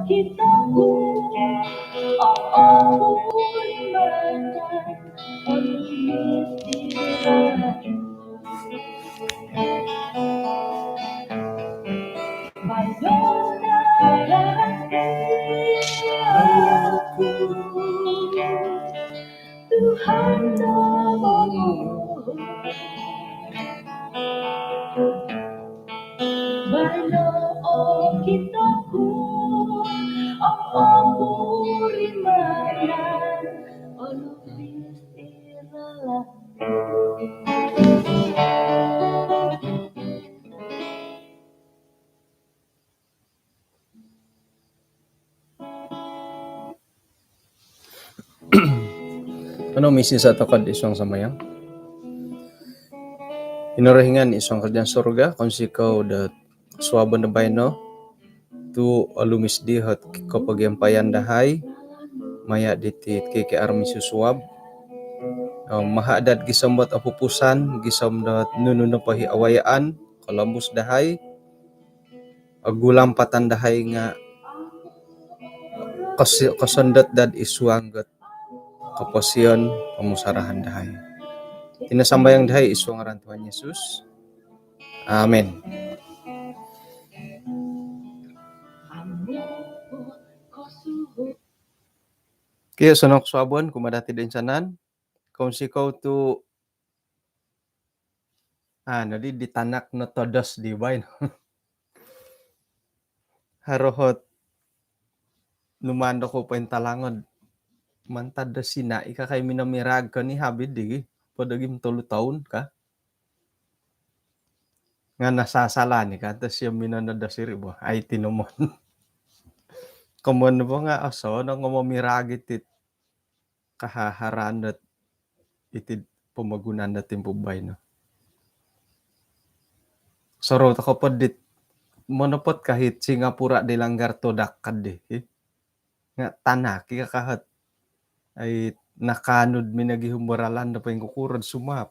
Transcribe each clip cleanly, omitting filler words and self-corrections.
kita pun ibadah istirahat aku Tuhan namamu Baino kita pun berimanan Olubis istirahat Ano misi sa takad isang samayang? Inurahingan isang kadyang surga kung sikaw da suwaban na bayno tu alumis dihat kapag yampayan dahay maya ditit kiki armi susuwab mahadad gisambat apupusan gisamdat nuno pahi awayaan kalambus dahay agulampatan dahay nga kasandat dad iswanggat kapasyon pamusarahan dahay. Tinasambayang dahay iswang aran Tuhan Yesus. Amen. Kaya sunok suabon kumadati din sanan kung sikaw tu di ditanak no todos di bay no? Harohot numando ko pa yung talangod mantad da sina ika kay minamirag ka ni habid di padagim 3 taon ka nga nasasala ni ka tas yung minanada siribo ay tinumon kamon ba nga aso na nga mamiragit it kahaharan at itid pamagunan natin po bay no. Saro ta kapod dit monopot kahit Singapura de langgar to dakad de nga tanaki kahat ay nakanod minagihumuralan na pa yung kukurod sumap.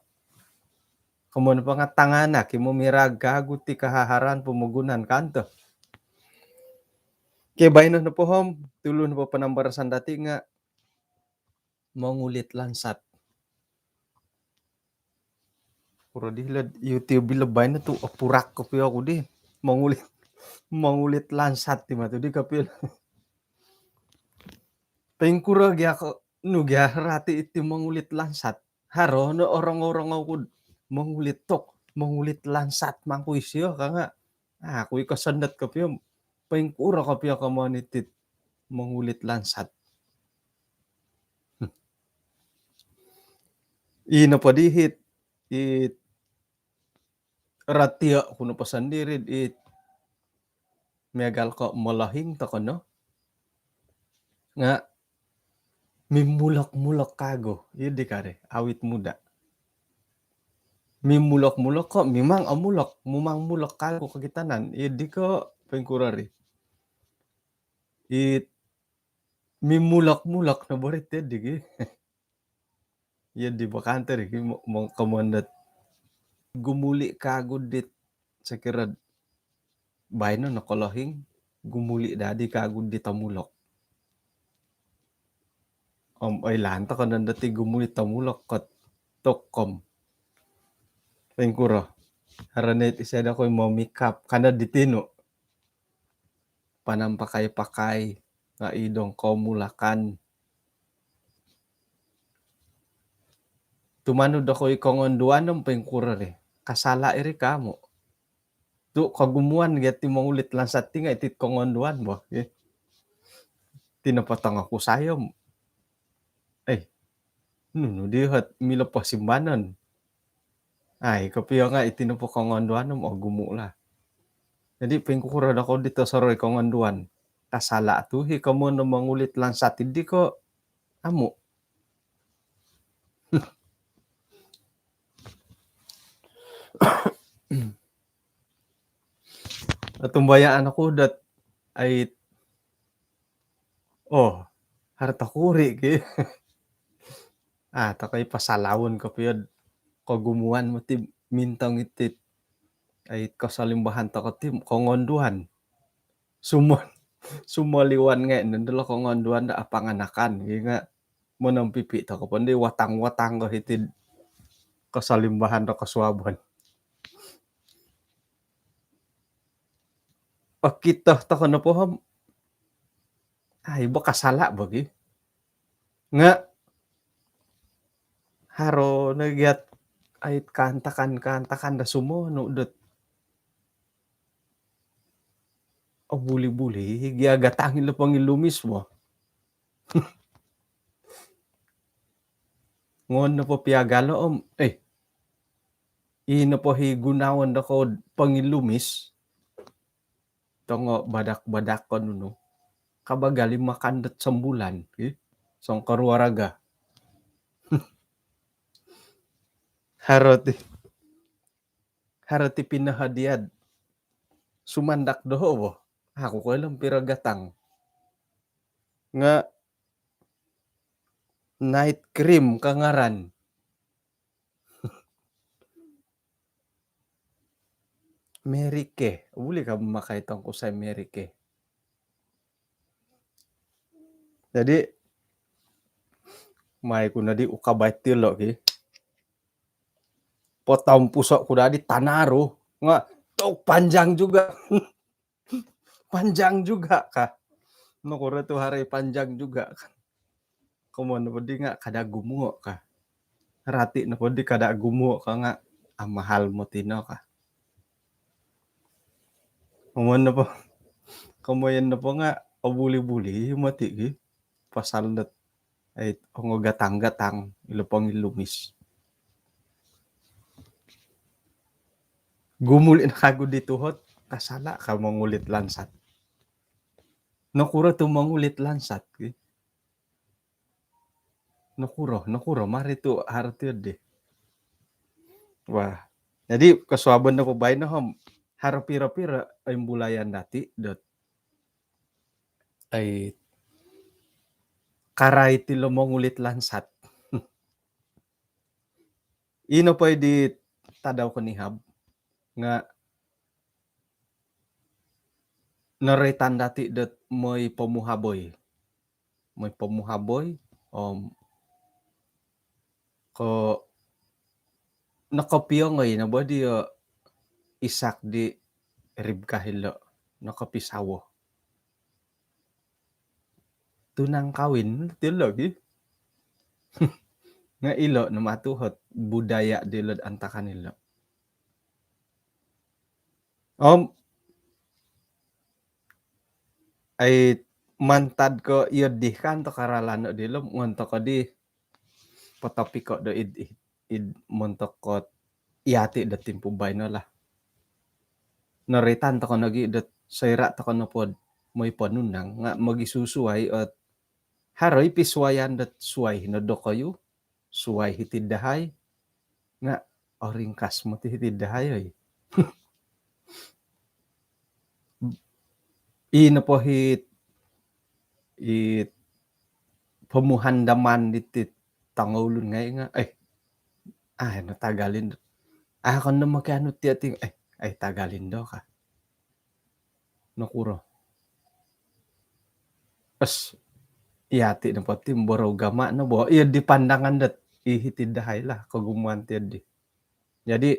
Kamon pa nga tangana kimumirag gagut ti kahaharan pumugunan kanto. Kaya bayno na po hom, tulo na po panambarasan dati nga mangulit lansat. Puro di YouTube bilabay na to apurak ko piyo ako di. Mangulit lansat ti mato di kapil. Pengkura gya ko nugya rati iti mangulit lansat. Haro no orang-orang ako mangulit lansat mangkuisyo ka nga. Ako ikasandat ka piyo. Pengkura ka piyo ka manitit mangulit lansat. Ina pa dihit it ratia kuno pa sandirid it megal ko malahing ta no nga mimulak-mulak kago idi kare awit muda mimulak-mulak ko mimang amulak mumang mulak kago kagitanan idi ko pengkurari it mimulak-mulak na borit idi di bakante ri mo kamondat gumuli kago dit sakirad bayno na kolahing gumuli dadi kago dit amulak ay lanta ka nandati gumuli tamulak kat tokom pengkura haranet iseda ko mo mikap kana ditino panampakay-pakay nga idong komulakan tumanod ako ikongon duanom pengkura ri kasala iri kamo tu kagumuan gati mangulit lansat tinga itit kongon duan mo tinapatang ako sayom no dihat mila pasimbanan ay kapiyo nga itino po kongonduan mo gumula jadi pengkurad ako dito sa roy kongonduan kasala atuhi kamo na mangulit lansat hindi ko amo natumbayaan ako dat ay hartakuri ki takay pasalawon kapiyo kagumuan mo ti mintang itit ay kasalimbahan ta ti kongonduan sumon Sumaliwan nga nandala ko ngonduan da apanganakan nga monong pipi to ko pandi watang-watang ko hitid kasalimbahan da kasuaban. Kita to kono pohon ay baka sala bagi nga haro nagyat ay kantakan da sumo no dot buli-buli giagatangin lo pangilumis mo ngon na po piagalo ino po higunawan da ko pangilumis tongo badak-badak ko nuno kabagali makandat sambulan song karuaraga haroti pinahadiad sumandak doho bo ako ko lang piragatang nga night cream kangaran Merike uli ka makaitong ko sa Merike jadi may ko na di ukabait tilo potong pusok ko na di tanaro nga panjang juga panjang juga ka no kore tu hari panjang juga kan kumon na di nga kada gumuo ka rati na po di kada gumuo ka nga mahal mo tino ka kumon na po kumayan na po nga buli-buli mati pasal dat ay gatang-gatang ilupang ilumis gumuli na kago dito hot kasala ka mangulit lansat nakura tu mangulit lansat nakuro mari tu harti de wah jadi kasuaban na po bay na hom haro pira-pira ay bulayan dati dot ay karay tilo mangulit lansat ino po di tadaw ko ni hab nga naretan dati dot may pamuhaboy ko nakopyo ngay na ba di isak di ribkahilo nakapisawo tunang kawin tilo nga ilo na matuhot budaya dilod anta kanilo ay mantad ko yodih kan to karalano dilo montok ko di patopi ko do id montok ko iati da timpo bay no lah naritan to ko nagi dat sayra to ko no pod may panunang nga magisusuay at haroy piswayan dat suway no do kayo suway hitidahay nga oringkas mo ti hitidahay ay ino po hit pamuhandaman ditit tangulun ngay nga natagalin ako na magkano tiyating ay tagalin do ka nakuro as iyati na pati mboro gama no bo iya di pandangan dat ihitidahay lah kagumuan tiyan di jadi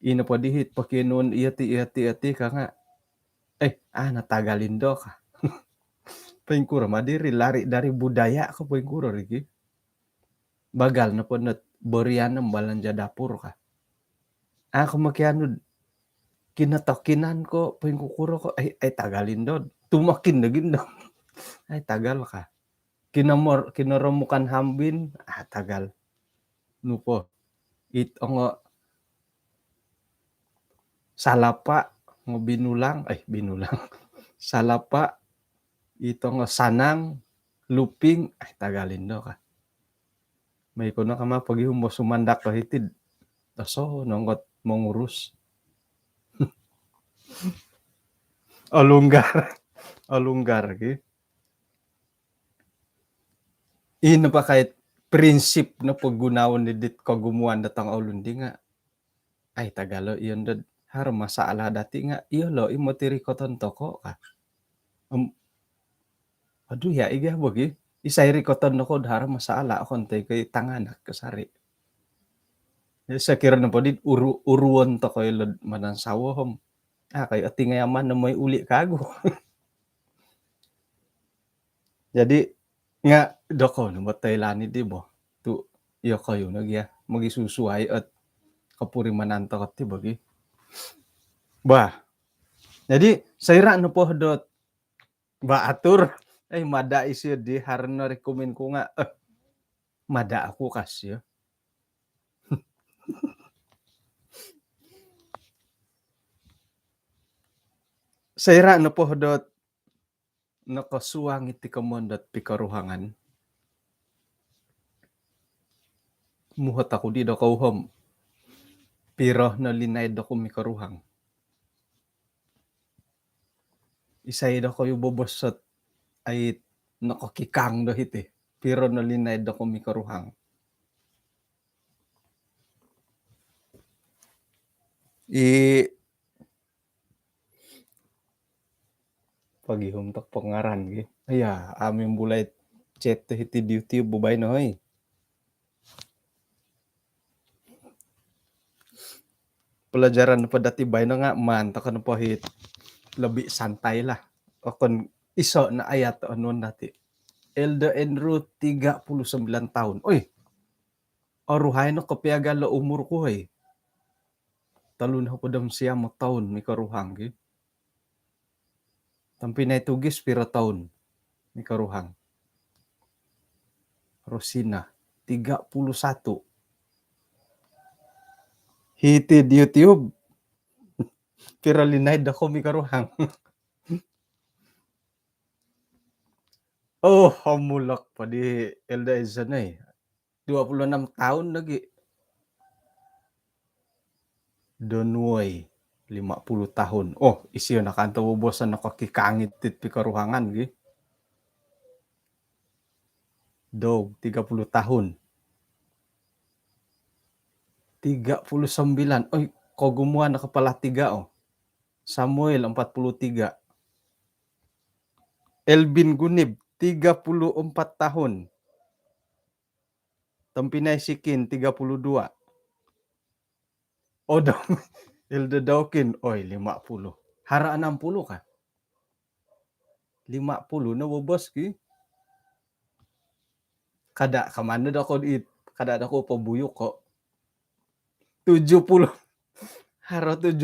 ino po dihit pakinon iyati ka nga natagalin do ka pengkuro madiri lari dari budaya ko pengkuro rigi bagal na po nat borian ng balanja dapur ka ako makiano kinatokinan ko pengkuro ko ay tagalin do tumakin na gindo ay tagal ka kinoromukan hambin tagal nupo nga salapa nga binulang salapa ito nga sanang luping tagalin do ka may kuno ka mapagihum mo sumandak ka hitid taso nongot mongurus alunggar ino pa kahit prinsip na paggunawon ni dit kagumuan datang aulundi nga ay tagalo iyon dad haro masaala dati nga iyo lo imotiri ko tonto ko ka Aduh ya iga bagi isairi ko tan ko dahara masaala konte kay tanganak kasari. Sa kira na po din uruon to koy manan sawom. Kayo ati ngayaman na may uli kago. Jadi nga doko no batay lani di bo. Tu iyo kayo nagya magisusuay at kapuri mananta kat ti bagi. Bah. Jadi saira no po dot ba atur ay mada isyo di harno rekomen ko nga mada ako kasyo. Saira no po dot nakasuwang iti kamon dot pikaruhangan. Muhot ako di do kauhom. Piro na linay do ko mikaruhang. Isay do ko yung bobosot ay nakakikang do hiti. Piro na linay do ko mikaruhang. Pagihom tak pangaran gi. Aya, amin bulay chat to hiti di YouTube bubay na hoy. Pelajaran pa dati bay na nga man ta kan po hit lebih santai lah. O kon iso na ayat anon dati. Elda Enro 39 tahun. Oy. Aruhay no kapiaga la umur ko hoy. Talun ko dam siya mo taon mi karuhang gi. Tampi na itugis pira taon mi karuhang. Rosina 31. Hiti di YouTube. Pira linay da ko mi karuhang. Oh, hamulak pa di Elda Ezanay. 26 tahun lagi. Donoy 50 tahun. Oh, isiyo nakanta bobosan nakakikangit tit pikaruhangan gi. Dog 30 tahun. 39. Oy, ko gumawa na kapala 3 oh. Samuel 43. Elvin Gunib 34 tahun. Tampinay Sikin 32. Odong Elda Dawkin oy 50. Hara 60 ka. 50 na bobos ki. Kada kamano da ko it kada da ko pabuyok ko. 70. Hara 70.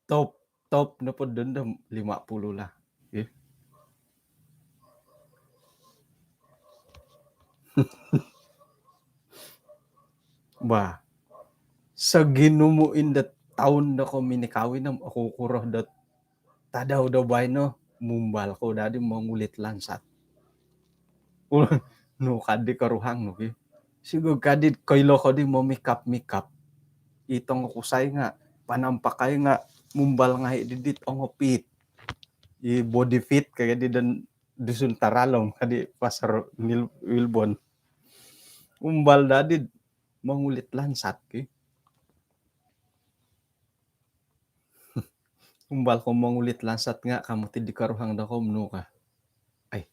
Top na po dendam 50 lah. Okay. Ba. Sa ginumuin dat taon na ko minikawin nam ako kuroh dat tadaw daw bay no mumbal ko dadi mangulit lansat. No kadi karuhang no ki. Siguro kadi koylo ko di mo mikap. Itong kusay nga panampakay nga mumbal nga didit ongopit. I body fit kaya di dan dusun taralong kadi pasar Wilbon. Umbal dadi mangulit lansat ki. Umbal ko mangulit lansat nga kamu ti di karuhang da ko mnu ka. Ay.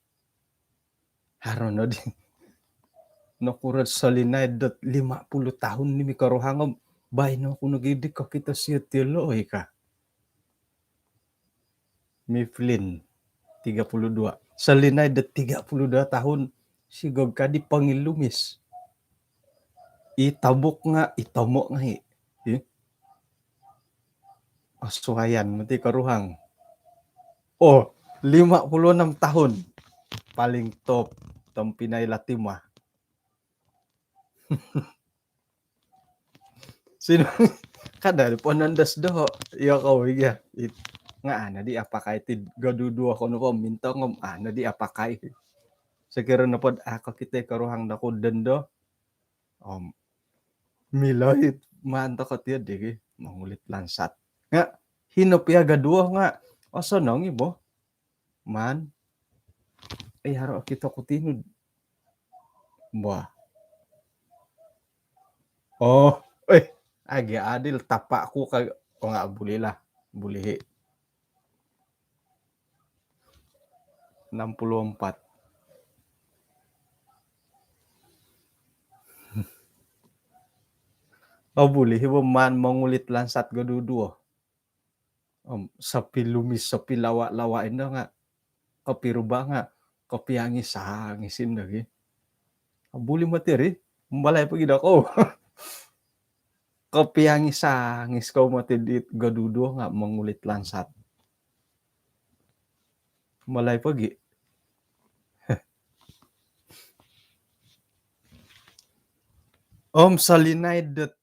Haron no di. Nakurad sa linay dat 50 tahun ni mi karuhangom. Bay no kuno gidi ka kita siya tilo ay ka. Mifflin 32. Sa linay dat 32 tahun sigog ka di pangilumis. Itabok nga, itamo nga hi. Asuhayan, mati karuhang. Oh, 56 tahun. Paling top. Tong Pinay Latima. Sino? Kada po nandas do. Iya ko, iya. Nga, na di apakay. Gadudu ako no ko. Minto ngom, na di apakay. Sekira na po, ako kita karuhang na ko dendo. Miloy, maanto ko tiya, di mangulit lansat. Nga, hinopya gadua nga. O sonong ibo. Man. Ay haro kita ko tinud. Bah. Oh, agi adil tapa ko kag o nga bulilah. Bulihi. 64. Oh boleh man mangulit lansat gaduduo. Sapi lumis sapi lawa-lawa endo nga. Kopi rubah nga. Kopi angis sangisin lagi. Boleh materi. Balay pagi dak oh. Kopi angis sangis kau mati di gaduduo nga mangulit lansat. Balay pagi. Salinay det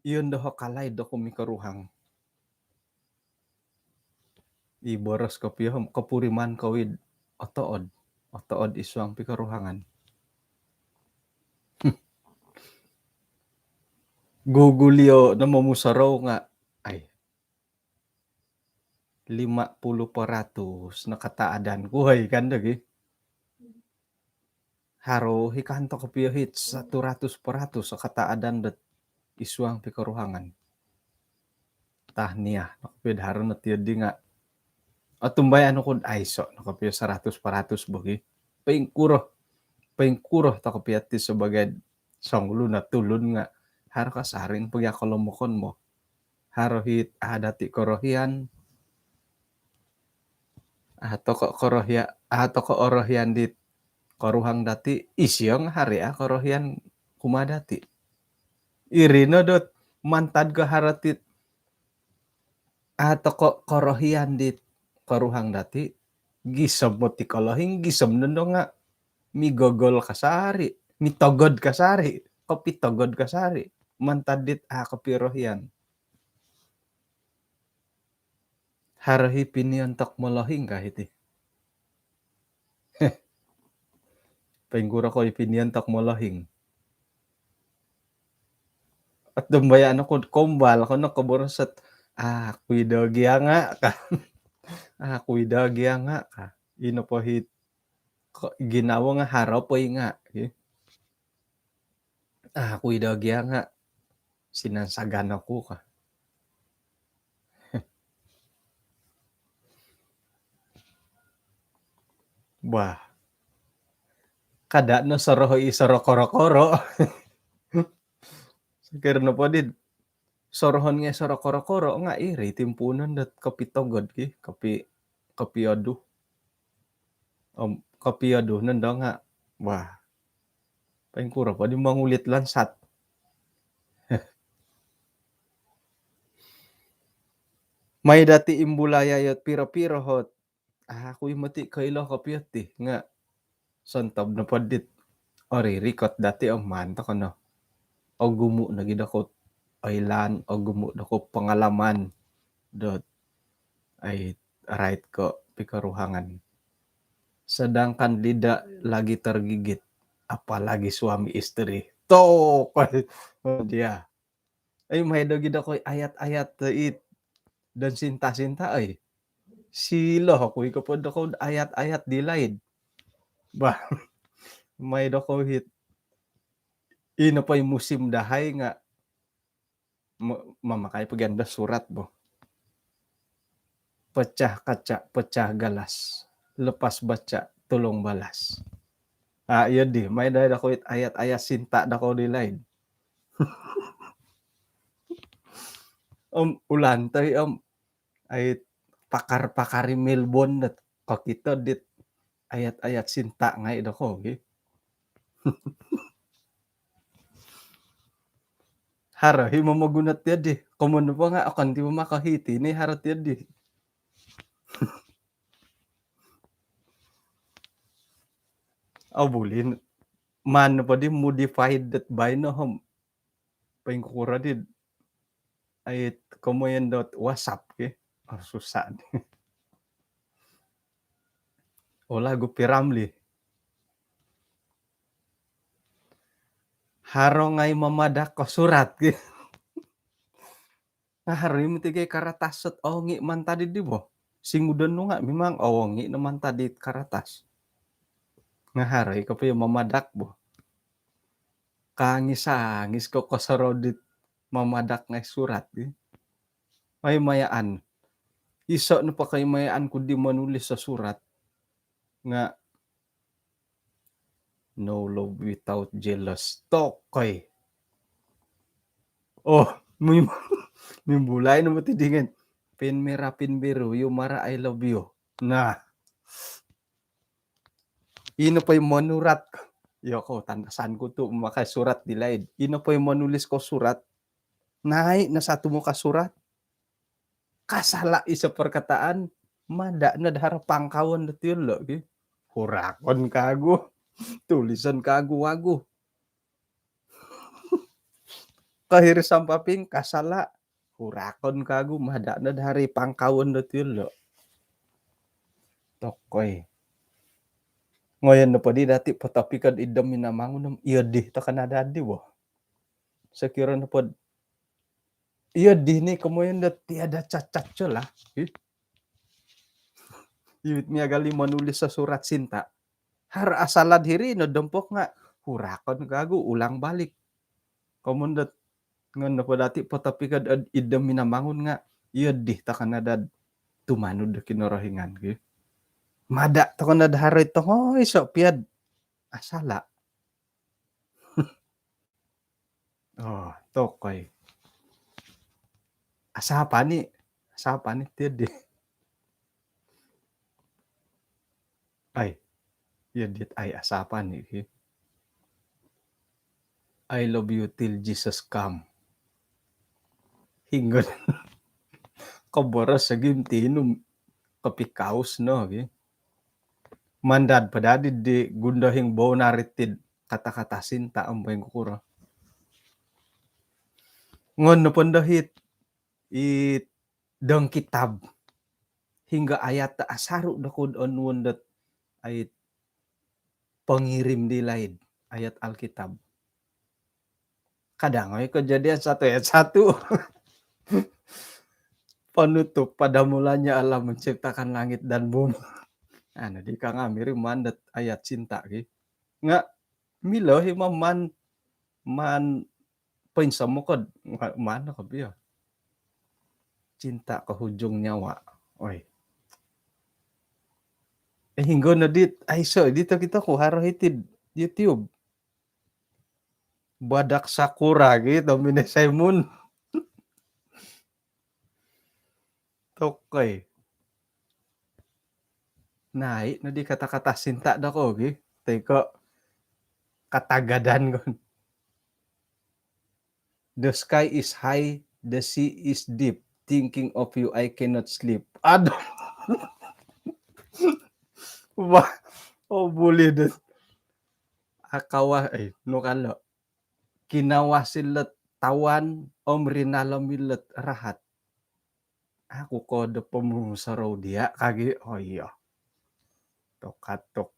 yun doh kalay do kumi karuhang. Iboros kopi kapuriman kawid otood. Otood iswang pikaruhangan. Gugulyo na mamusaraw nga ay 50% nakataadan kuhay kan lagi. Haro hikanto kapiyo hit 100% sa kataadan dat iswang pikaruhangan. Tahniah nakapid haro na tiyadi nga. At tumbay ano kod aiso nakapiyo 100% bagi. Paingkuro takapiyat ti sebagai sanglo na tulun nga haro kasaring pagyakalomokon mo. Haro hit adati korohian ato ko orohian dit koruhang dati isyong hari korohian kumadati. Irino dot mantad ko haratit ato ko korohian dit koruhang dati gisam mo ti kolohing gisam nendo nga migogol kasari mitogod kasari kopi togod kasari mantad dit kapirohian. Harahi piniontok molohing kahiti. Paingkura ko ipiniontok molohing. At dumbayan ako kombal ko no kaborosat kuidogya nga ka. Kuidogya nga ka. Ino po hit ginawa nga haraw po nga. Kuidogya nga. Sinansagan ako ka. Bah. Kada no soroho isoro koro-koro. Karena po din. Sorohon nga soro koro-koro nga iri timpunan dat kapitogod ki. Kapiyado. Kapiyado nanda nga. Wah. Paingkura pa di mangulit lansat. May dati imbulaya yot piro-piro hot. Ako'y mati kailo kapiyot ti nga. Santab na padit. Ori rikot dati ang manta ko no. O gumu na gidakot ailan o gumu na ko pangalaman. Dot ay right ko pikaruhangan. Sedangkan lidah lagi tergigit. Apalagi suami istri. Tok! Dia. Ay may dagid ako ayat-ayat it. Dan sinta-sinta ay. Silo ako'y kapod ako ayat-ayat dilaid. Bah. May dako hit. Ino pa yung musim dahay nga. Mamakay paganda surat bo. Pecah kaca, pecah galas. Lepas baca, tulong balas. Iya di. May dahay dako hit ayat-ayat sinta dako dilaid. Ulan tayo ay pakar-pakari Melbourne dat kakito dit ayat-ayat sinta ngay dako. Okay? Haro, himo magunat yan di. Kumun pa nga, akan di mo makahiti ni harot yan di. Bulin. Man pa di modified that by no hom. Paingkura di. Ay kumuyan dot WhatsApp ke. Susah. Ola gupiramli. Haro ngay mamadak ko surat ke. Haro yung tigay karatasot ongi man tadi di bo. Singudan no nga memang ongi naman tadi karatas. Nga haroy ko pa yung mamadak bo. Kangis ko kasarodit mamadak ngay surat. May mayaan. Iso na pa kay mayaan kundi manulis sa surat. nga no love without jealous. Tokoy. Oh, may may bulay na matidingan. Pin mira pin biru, you mara I love you. Nah, ino pa yung manurat ko. Yoko, tandasan ko to makasurat dilaid. Ino pa yung manulis ko surat. Nahay, nasa mo kasurat. Kasala isa perkataan. Mada na dahara pangkawan na tiyon lagi. Hurakon kago. Tulisan kago wago. Kahirisan paping kasala. Hurakon kago. Mada na dahara pangkawan na tiyon lo. Tokoy. Ngayon na pa di dati patapikan idam minamangon ng iya di ta kanadadi wo. Sekira na pa iya di ni kamoyan na tiada cacat lah. Yut niya gali manulis sa surat cinta. Har asalad hiri no dempok nga hurakon gago ulang balik. Kamundat ngan na pa dati patapikan idam minamangon nga iya di ta kanadad tumanud da kinorohingan ge. Mada ta kanadharo ito hoy so piad asala. Oh, tokoy. Asapa ni tiad di. Ay, iya dit ay asapa ni. I love you till Jesus come. Hingga kaboras sa gintinum kapikaos no. Mandad padadi di gundahing bau naritid kata-kata sinta ang bayang kukura. Ngon na pandahit it dang kitab hingga ayat ta asaru dakod on that ayat pengirim di lain ayat Alkitab. Kadang ay kejadian 1 ayat 1. Penutup pada mulanya Allah menciptakan langit dan bumi. Ano di ka nga mirim mandat ayat cinta ki. Nga milo hima man pinsam mo kod mana ka biya. Cinta ke hujung nyawa. Oy. Hingga na dit ay so dito kita ko harahitid YouTube. Badak Sakura gitu minesay mun. Tokay. Naik na di kata-kata sinta da ko gi. Teko katagadan ko. The sky is high, the sea is deep. Thinking of you I cannot sleep. Aduh. Wah. Oh boleh deh. Akawa no kalo. Kinawasilat tawan omrinalamilat rahat. Aku kode pemusarau dia kagi oh iya. Tokatok.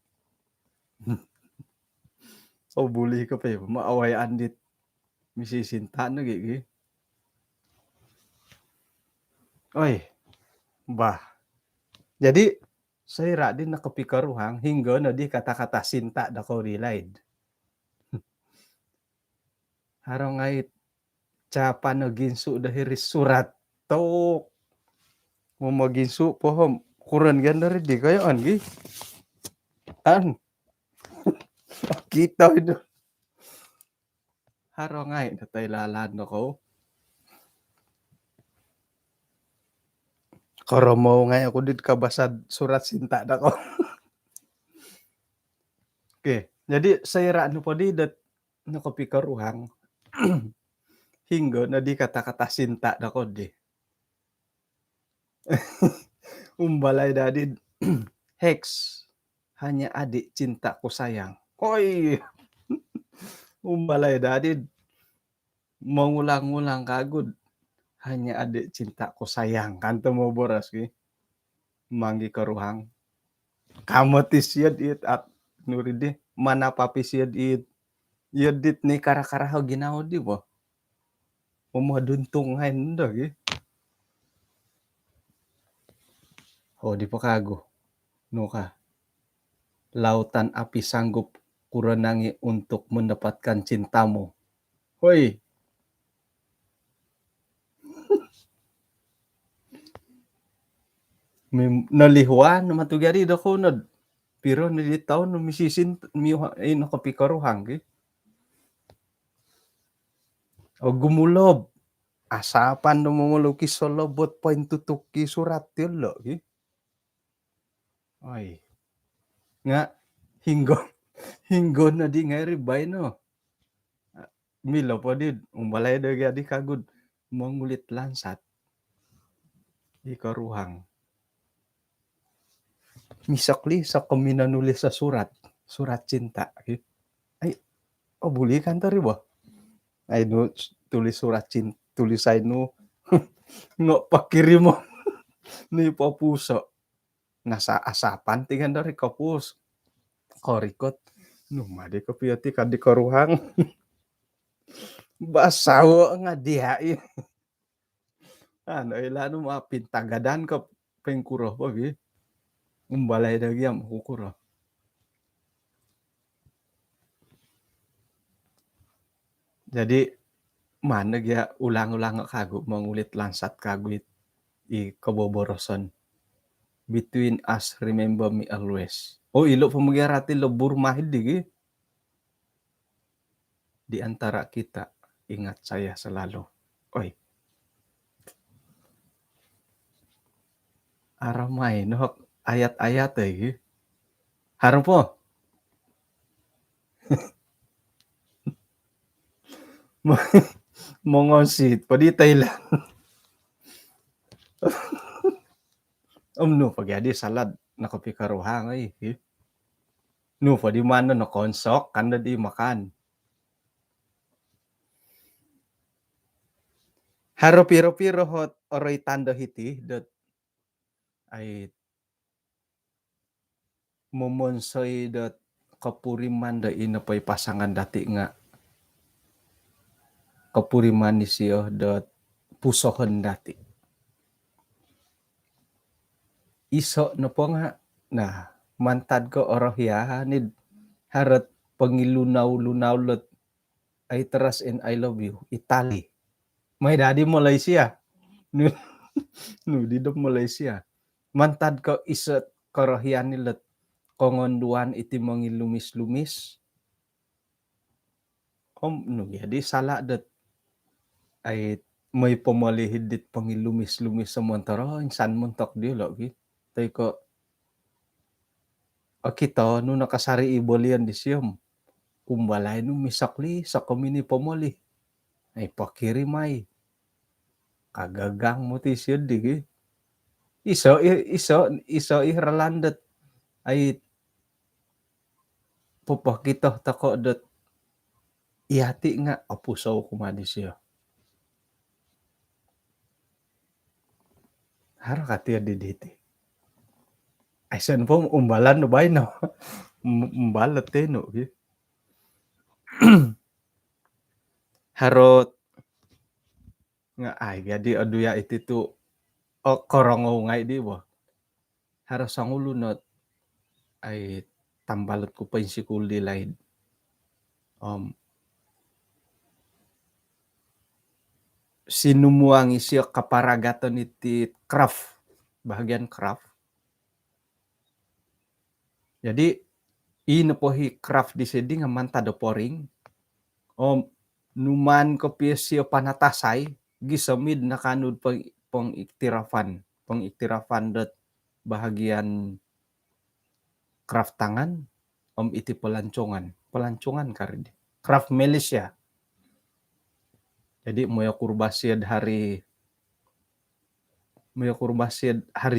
Oh boleh ka pa maaway andit misi sinta na gigi. Oy. Bah. Jadi saya radin nakapikaruhang hingga na di kata-kata sinta da ko relaid. Harong ngait capa na ginsu dahil surat tok. Mo maginsu pohom kuran ganda rin di kayo gi. Kita itu. Harong ngait natay lalan ako. Karo mau ngay ako dit kabasad surat sinta da ko. Oke, jadi saya rano po di dat nakapikaruhang hingga na di kata-kata sinta da ko di. Umbalay dadid. Hex. Hanya adik cintaku sayang. Oi. Umbalay dadid. Mengulang-ulang kagud. Hanya adik cintaku sayang. Kanto mo boras ki. Manggi karuhang. Kamu tisyad it at nuridi. Mana papi siyad it. Yadit ni kara-karahaw ginaw di bo. Umaduntung ngayon do ki. Oh di pakago. No ka. Lautan api sanggup kuranangi untuk mendapatkan cintamu. Hoi. Nalihwan matugari da ko nad Pero na di taon no misisin miuha ino kapikaruhang ki. O gumulob. Asapan no mamulukis sa lobot point tutuk ki surat yun lo ki. Ay. Nga hinggo hinggo na di nga ribay no. Milo po din umbalay da di kagud mangulit lansat di karuhang. Misakli sa kami nanulis sa surat cinta. Ay, buli kan tari ba? Ay no tulis surat cinta, tulisay no no pakirim mo ni papuso. Nasa asapan tingan dari kapus. Korikot. No madi ko piyati kadi karuhang. Basawo nga dihain. Ano ilano mapintagadan ka pengkuro pa bi. Umbalay lagi am kukuro. Jadi mana ya ulang-ulang kagu mangulit lansat kagu i kaboboroson. Between us, remember me always. Oh ilo pemagarati lebur mahid di di antara kita, ingat saya selalu. Oi. Aramay no ayat-ayat harap po. Mongosit padi Thailand. No pagadi salad nakapikaruhang ay. No padi mana no konsok kanda di makan. Haro piro-piro hot oroy tanda hiti dot ay momonsoy dot kapuriman da inapay pasangan dati nga kapuriman ni siyo dot pusohon dati. Iso na po nga na mantad ko orohyahanid harat pangilunaw-lunaw lot I trust and I love you Italy. May dadi Malaysia. No di do Malaysia. Mantad ko iso korohyanid lot kongonduan iti mangilumis-lumis. No jadi salah dat ay may pamalihid dit pangilumis-lumis sa montoro insan montok di lagi. Tay ko kita no nakasari ibolian di siyom. Kumbalay no misakli sa kami ni pamali. Ay pakirimay. Kagagang mo ti siya di. Iso ihralandat ay papakita tako dat ihati nga apusaw kumadi siya. Haro katiya di diti. Ay san po umbalan no bay no. Umbalat no. Harot nga ay gadi aduya iti tu korongaw ngay di ba? Haros ang ulunot ay tambalot ko pa yung sikul di laid. Sinumuang isyo kaparagaton iti craft. Bahagian craft. Jadi ino po hi craft di sedi nga mantado poring. Numan ko siyo panatasay gisamid na kanud pang iktirafan dot bahagian craft tangan iti pelancongan karidi craft Malaysia. Jadi moya kurbasid hari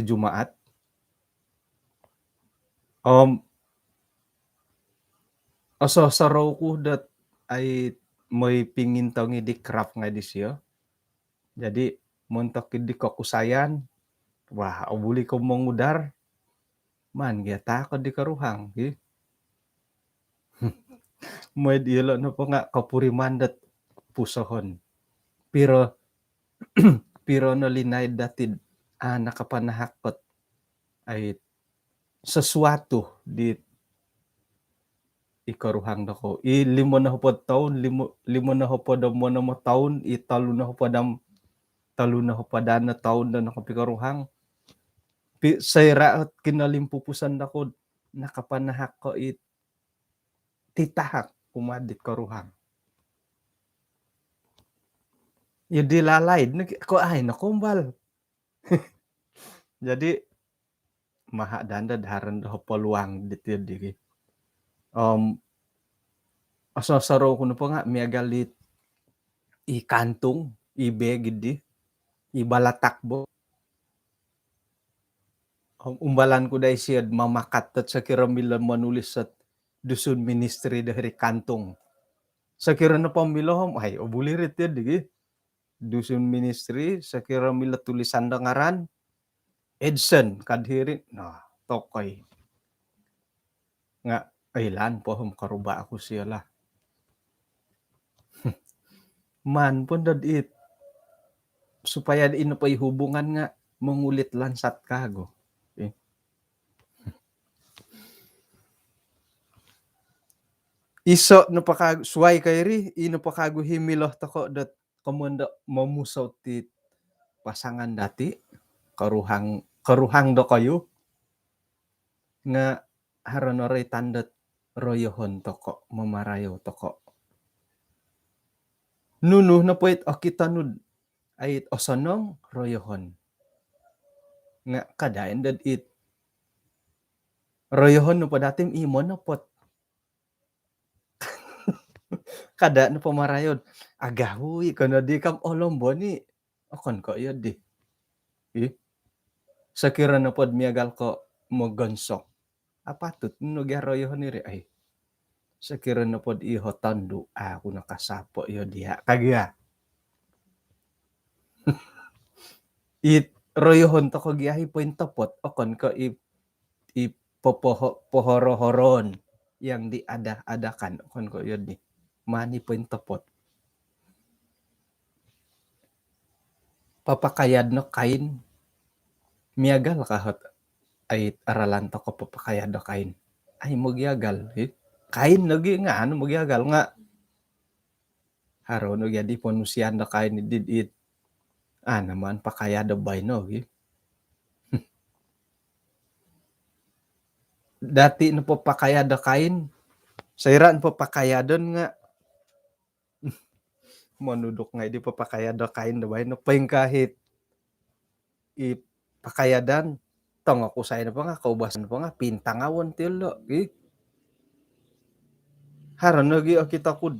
Jumaat saraw ko dat ay may pingin tong di craft nga di siya. Jadi montok di kakusayan. Wah, abuli ko mangudar. Man, gata ko di karuhang. May dilo na po nga kapuriman dat pusohon. Pero no linay datid nakapanahakot ay sesuatu di ikaruhang dako. Limo na hupod taon, limo na hupod mo na mo taon, talo na hupadan na taon na nakapikaruhang. Sayra at kinalimpupusan dako nakapanahak ko titahak kumadit karuhang. Ya dilalaid ko ay nakumbal. Jadi maha danda daharan do peluang ditir diri. Asasaro ko na po nga miagalit ikantung ibe gidi ibalatakbo. Umbalan ko dahil siya mamakat at sa kiramilan manulis at dusun ministry dari kantong. Sa kira na pamilahom, ay obulirit yan, digi. Dusun ministry, sa kiramila tulisan da ngaran, Edson, kadhirin, na, tokay. Nga, aylan po, karuba ako siya lah. Man po dad it, supaya ino pa hubungan nga, mangulit lansat kago. Iso no pakago suway kayri ino pakago himiloh tako dat kamanda mamusaw ti pasangan dati karuhang do kayo nga haranoray tandat royohon toko mamarayo toko nunu na poit o kitanud ay osonong royohon nga kadaen dad it royohon no padatim imon na pot kada na pamarayon agahuy kana di kam olombo ni akon ko yun di sakira na pod miagal ko mogonsok apatut no garoyo ni re ay sakira na pod iho tandu ako nakasapo yo diha kagya it royohon to ko giahi point tapot okon ko i pohoro-horon yang diada-adakan okon ko yun ni mani point tapot papakayad no kain miagal kahot ay aralan to ko papakayad no kain ay mogyagal kain lagi nga ano mogyagal nga haro no gyadi ponusian no kain did it naman pakayado bay no dati no papakayado kain sayran papakayadon nga manudok nga di papakayado kain do bay no paing kahit ipakayadan tong ako say na pa nga kaubasan pa nga pintangawon tilo haro no gi kita kud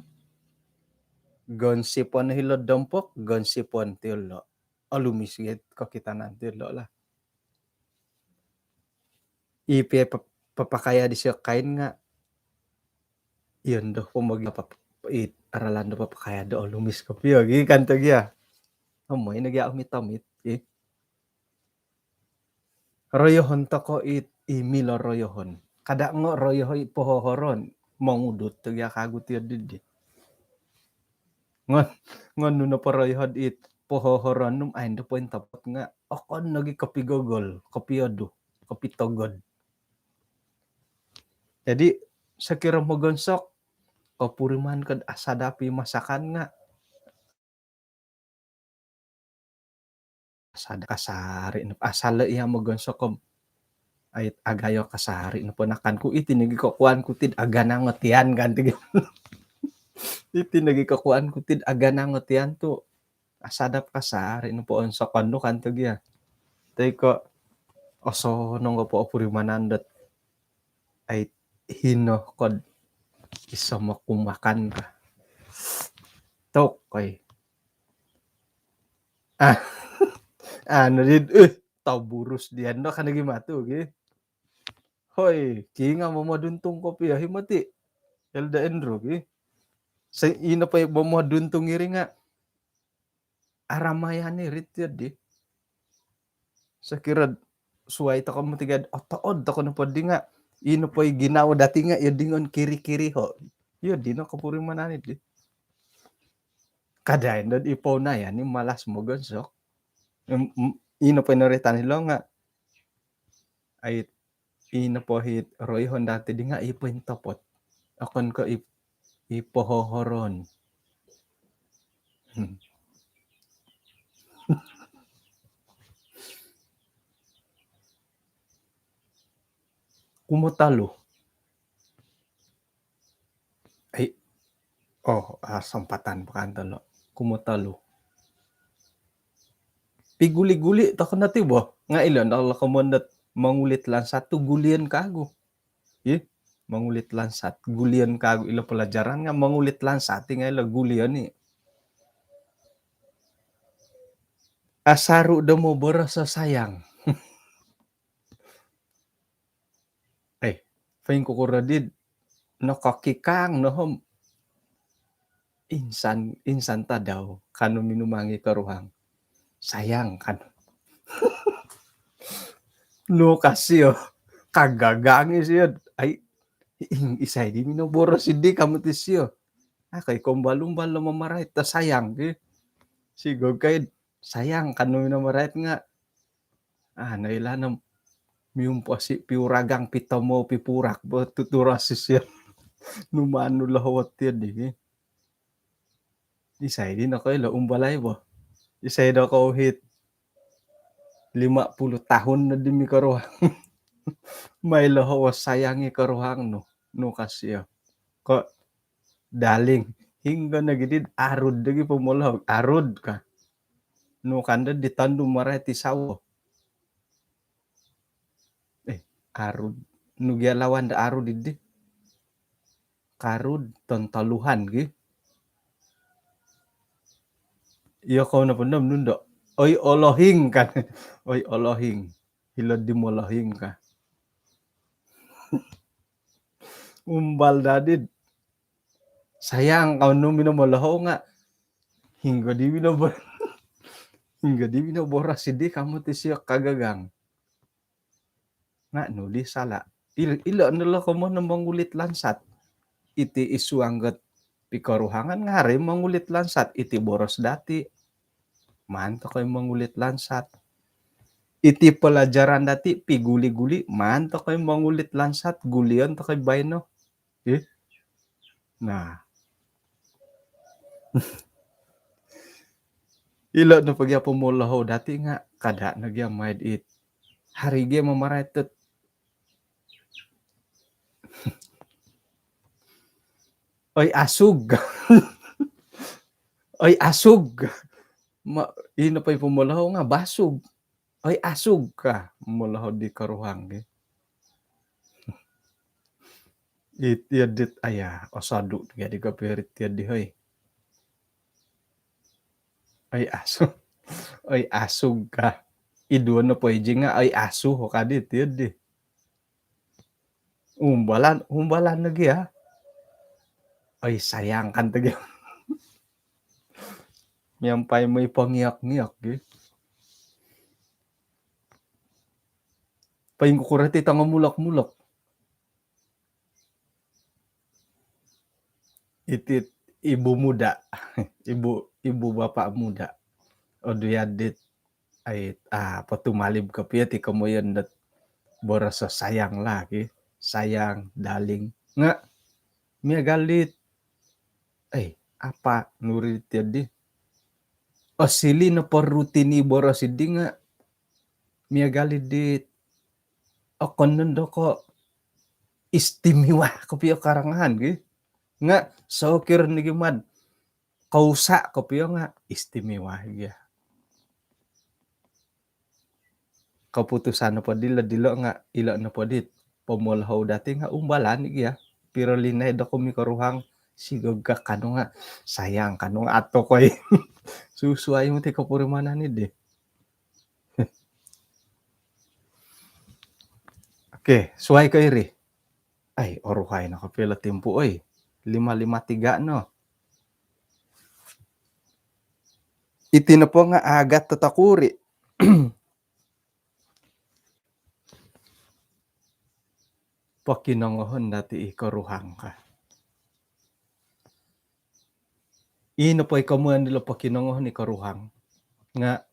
gonsipon hilod dompok gonsipon tilo alumisgit ko kita nantilo lah ipi papakaya di siya kain nga yun do pumag aralan do papakaya do lumis ko piyo gi kanto gya amoy nagya umitamit royohon to ko imilo royohon kada ngo royohoy pohohoron mangudot to gya kagut yun didi ngon no pa royohon pohohoron num ay do point tapot nga okon nagi kapigogol kapiodo kapitogod jadi sakira mogonsok kapuriman kad asadapi masakan nga asada kasari asala iya mogonsok kom ay agayo kasari no ponakan ku itinigi ko kuan kutid aga nangotian kan tig itinigi ko kuan kutid aga nangotian to asadap kasari no po onso kanu kan tig ya tay ko oso nong po purimanandat ay hino kod isa makumakan ka tok koy ano din taburus diyan no kanagi matu gi hoy kinga mamaduntong ko piya himati elda endro gi sa ina pa mamaduntong iri nga aramayan ni rityad di sa kirad suway ta ko matigad otood ta ko na pwede nga ino pa ginawa dati nga yun kiri-kiri ho yun di no kapuri mananit di kadain dad ipaw na yan yung malas mo gonsok ino pa inaritan nilo nga ay ino po hit royhon dati di nga ipo yung tapot akon ko ipohohoron kumotalo. Ay, sampatan pakantalo. Kumotalo. Piguli-guli ta na ti ba? Nga ilan ala kamandat mangulit lang satu gulian kago. Mangulit lansat gulian kago ila pelajaran nga mangulit lansat nga ila gulian ni. Asaru da mo berasa sayang. Fain kukuradid nakakikang nohom insan ta daw kanu minumangi karuhang. Sayang kan. No kasyo kagagangi siya. Ay isay di minoboras hindi kamu ti siya. Kay kumbalumbal na mamarait ta sayang sigog kay sayang kanu minamarait nga. Nailanam miyumpa si piuragang pitamo pipurak ba tuturas siya. Numano lahawat yan Isay din ako ila umbalay ba. Isay daw ko hit 50 tahun na din mi karuhang. May lahawas sayangi karuhang no kasya. Ko daling hingga nagidid arud dagi pumulahog arud ka. No kanda ditandum maray ti sawo. Arud no gialawan da arud idi. Karud tontaluhan Iya ko na pandam nundo. Oy olohing kan. Oy olohing. Hilad di molohing ka. Umbal dadid. Sayang kau no minamalaho nga. Hingga di binoboras hindi kamu ti siya kagagang. Nga no di sala. Ila nila ko mo na mangulit lansat. Iti isuanggat pikaruhangan nga rin mangulit lansat. Iti boros dati. Manto kayo mangulit lansat. Iti pelajaran dati piguli-guli. Manto kayo mangulit lansat. Gulian to kayo bayno. Nah. Ila no pagya pumulaho dati nga kada nagya maid it. Harige mamaratet. Oy asug. Oy asug. Ino pa'y pumulaho nga basug. Oy asug ka. Mulaho di karuhang Itiyadit osadu tiga di kapirit tiyad di hoy. Ay asug. Ay asug ka. Iduan na po nga ay asu ho kadit tiyad di. Umbalan lagi Ay sayang kan tagi. Yampay may pangiyak-ngiyak Paing kukurati tanga mulak-mulak. Itit ibu muda. Ibu bapak muda. Oduyadit ay patumalib kapiya ti kamoyan dat borasa sayang lagi. Sayang, daling. Nga, miya galit. Apa nurit yadi. Sili na parutini boras idi nga. Miya galit dit. Konon do ko istimewa kapiya karangahan nga sokir ni gimad kausa kapiya nga istimewa Keputusan na pa dilo nga ila na pa dit pamulhaw dati nga umbalan pero linay da ko mi karuhang sigog ka kano nga sayang kano nga ato koy susuay mo ti kapurimanan ni Okay, suway kay ri. Ay, oruhay na kapila timpo 553 no. Iti na po nga agat tatakuri. Pakinangohon dati ikaruhang ka. Ino po ikamuan nila pakinangohon ikaruhang. Nga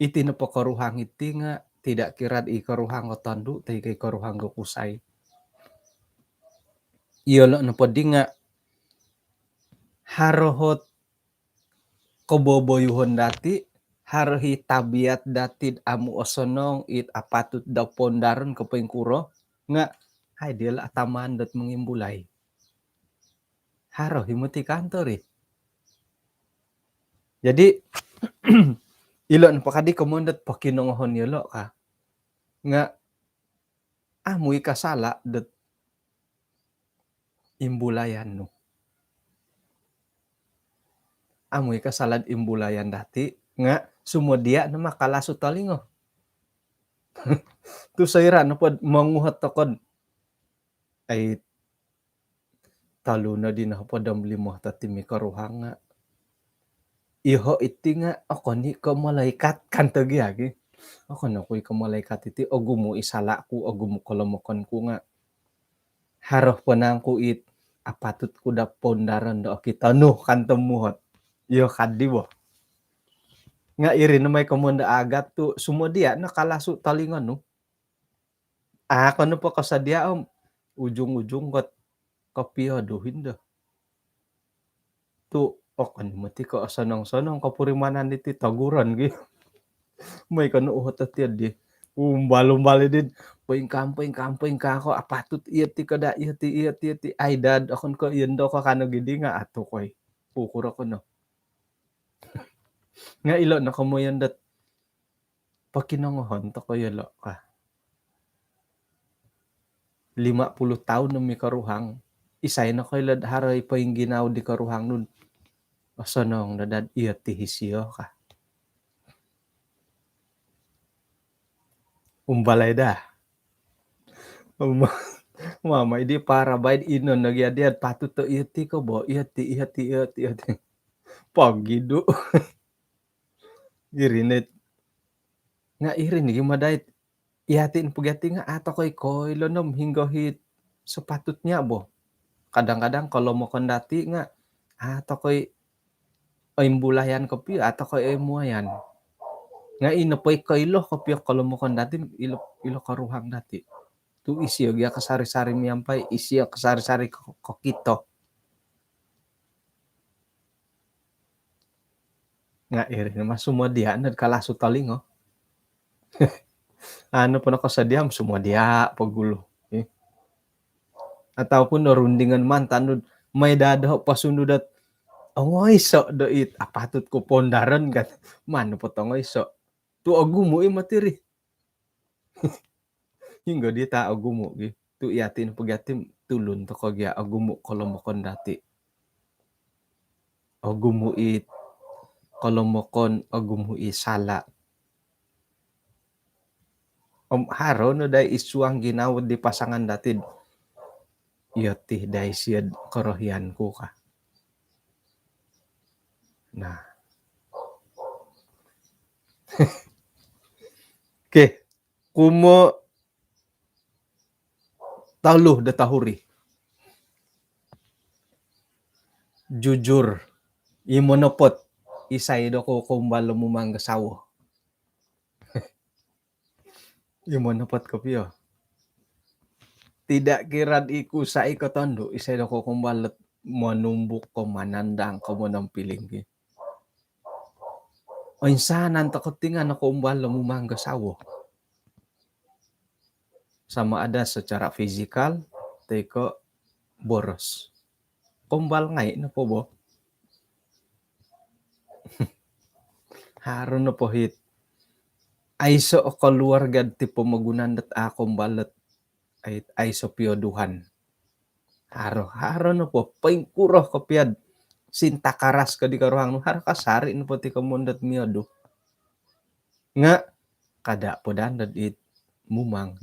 iti na po karuhang iti nga tidak kirad ikaruhang o tandu tayo kay karuhang o kusay. Iyolo na po di nga harohot koboboyuhon dati harohi tabiat datid amu osonong it apatut daw pondaron kapaing kuro nga hay dia la atamaan dat mangimbulay. Haro himo ti kantor eh. Jadi ilo na pakadi kamundat pakinongohon yelo ka. Nga amoy kasala dat imbulayan no. Amoy kasalad imbulayan dati nga sumudia na makalaso talingo. Tu sayra na pod manguhat takod ay talo na din ako podam limo tatimi karuhang nga. Iho iti nga ako ni ka malaikat kantag yagi. Ako na ko'y ka malaikat iti o gumo isala ko o gumo kalamokan ko nga. Haroh pa na ko it apatut ko da pondaran do kita no kantemuhot. Yo kadi bo. Nga iri na may kamunda agat to sumudia nakalaso talingan no. Ako no po kasadya ujung-ujung kat kapiyaduhin da. Tu okan mati ka sanang-sanang kapurimanan iti taguran gi. May kanuuhot at yan di. Umbalo-bali din. Poing ka ako. Apatut iyati kada iyati. Ay dad akon ko iyan daw ka kano gidi nga ato ko'y. Pukura ko no. Nga ilo na kamuyan dat pakinangohon to ko yelo ka. 50 taon na may karuhang. Isay na ko'y ladharay pa yung ginaw di karuhang nun. Asanong nadad iyati hisiyo ka. Umbalay da. Mama, idi para baid inon nagyadiad patut to iyati ko bo. Iyati. Pagido. Irinit. Nga irin, gimadait. Iyatin pagati nga ato ko'y lonom hingga hit sepatut niya bo. Kadang-kadang kalau mo kondati nga ato ko'y imbulayan ko piyo, ato ko'y imuayan. Nga inapoy kailo ko piyo kalau mo kondati ilo karuhang dati. Tu isiyo gya kasari-sari miyampay, isiyo kasari-sari ko kito. Nga irin naman sumodian nagkalaso talingo. Ano po na kasadiam sumodia pagulo. Eh. Ataupun narundingan man tanod may dadaho pasunod at ongoy so do it apatut ko pondaran kat mano po tongoy so. Tu agumo matiri. Hingga di ta agumo gi. Tu iatin pagatim tulun to kagya agumo kolomokon dati. Agumo it kolomokon agumo sala. Haro no day isuang ginawad di pasangan dati. Iyati day siyad karohyan ko ka. Nah. Okay. Kumo taluh da tahuri. Jujur. Imonopot. Isay do ko kumbalo mo manggasawo. Imonopot ko piyo. Tidak kirad iku sa ikatondo. Isay do ko kumbalot manumbuk ko manandang ko mo ng piling. O insanan takot tingan ako umbalo mo manggasawo. Sama ada secara fisikal, teko boros. Kumbal ngay na po bo. Haron na po hit. Ay so keluarga tipo magunan dat akong balat ay so piyoduhan. Haro na po. Paingkuroh kapiad. Sinta karas ka di karuhang. Haro kasari na po ti kamundat miyodo. Nga kada po dandad it mumang.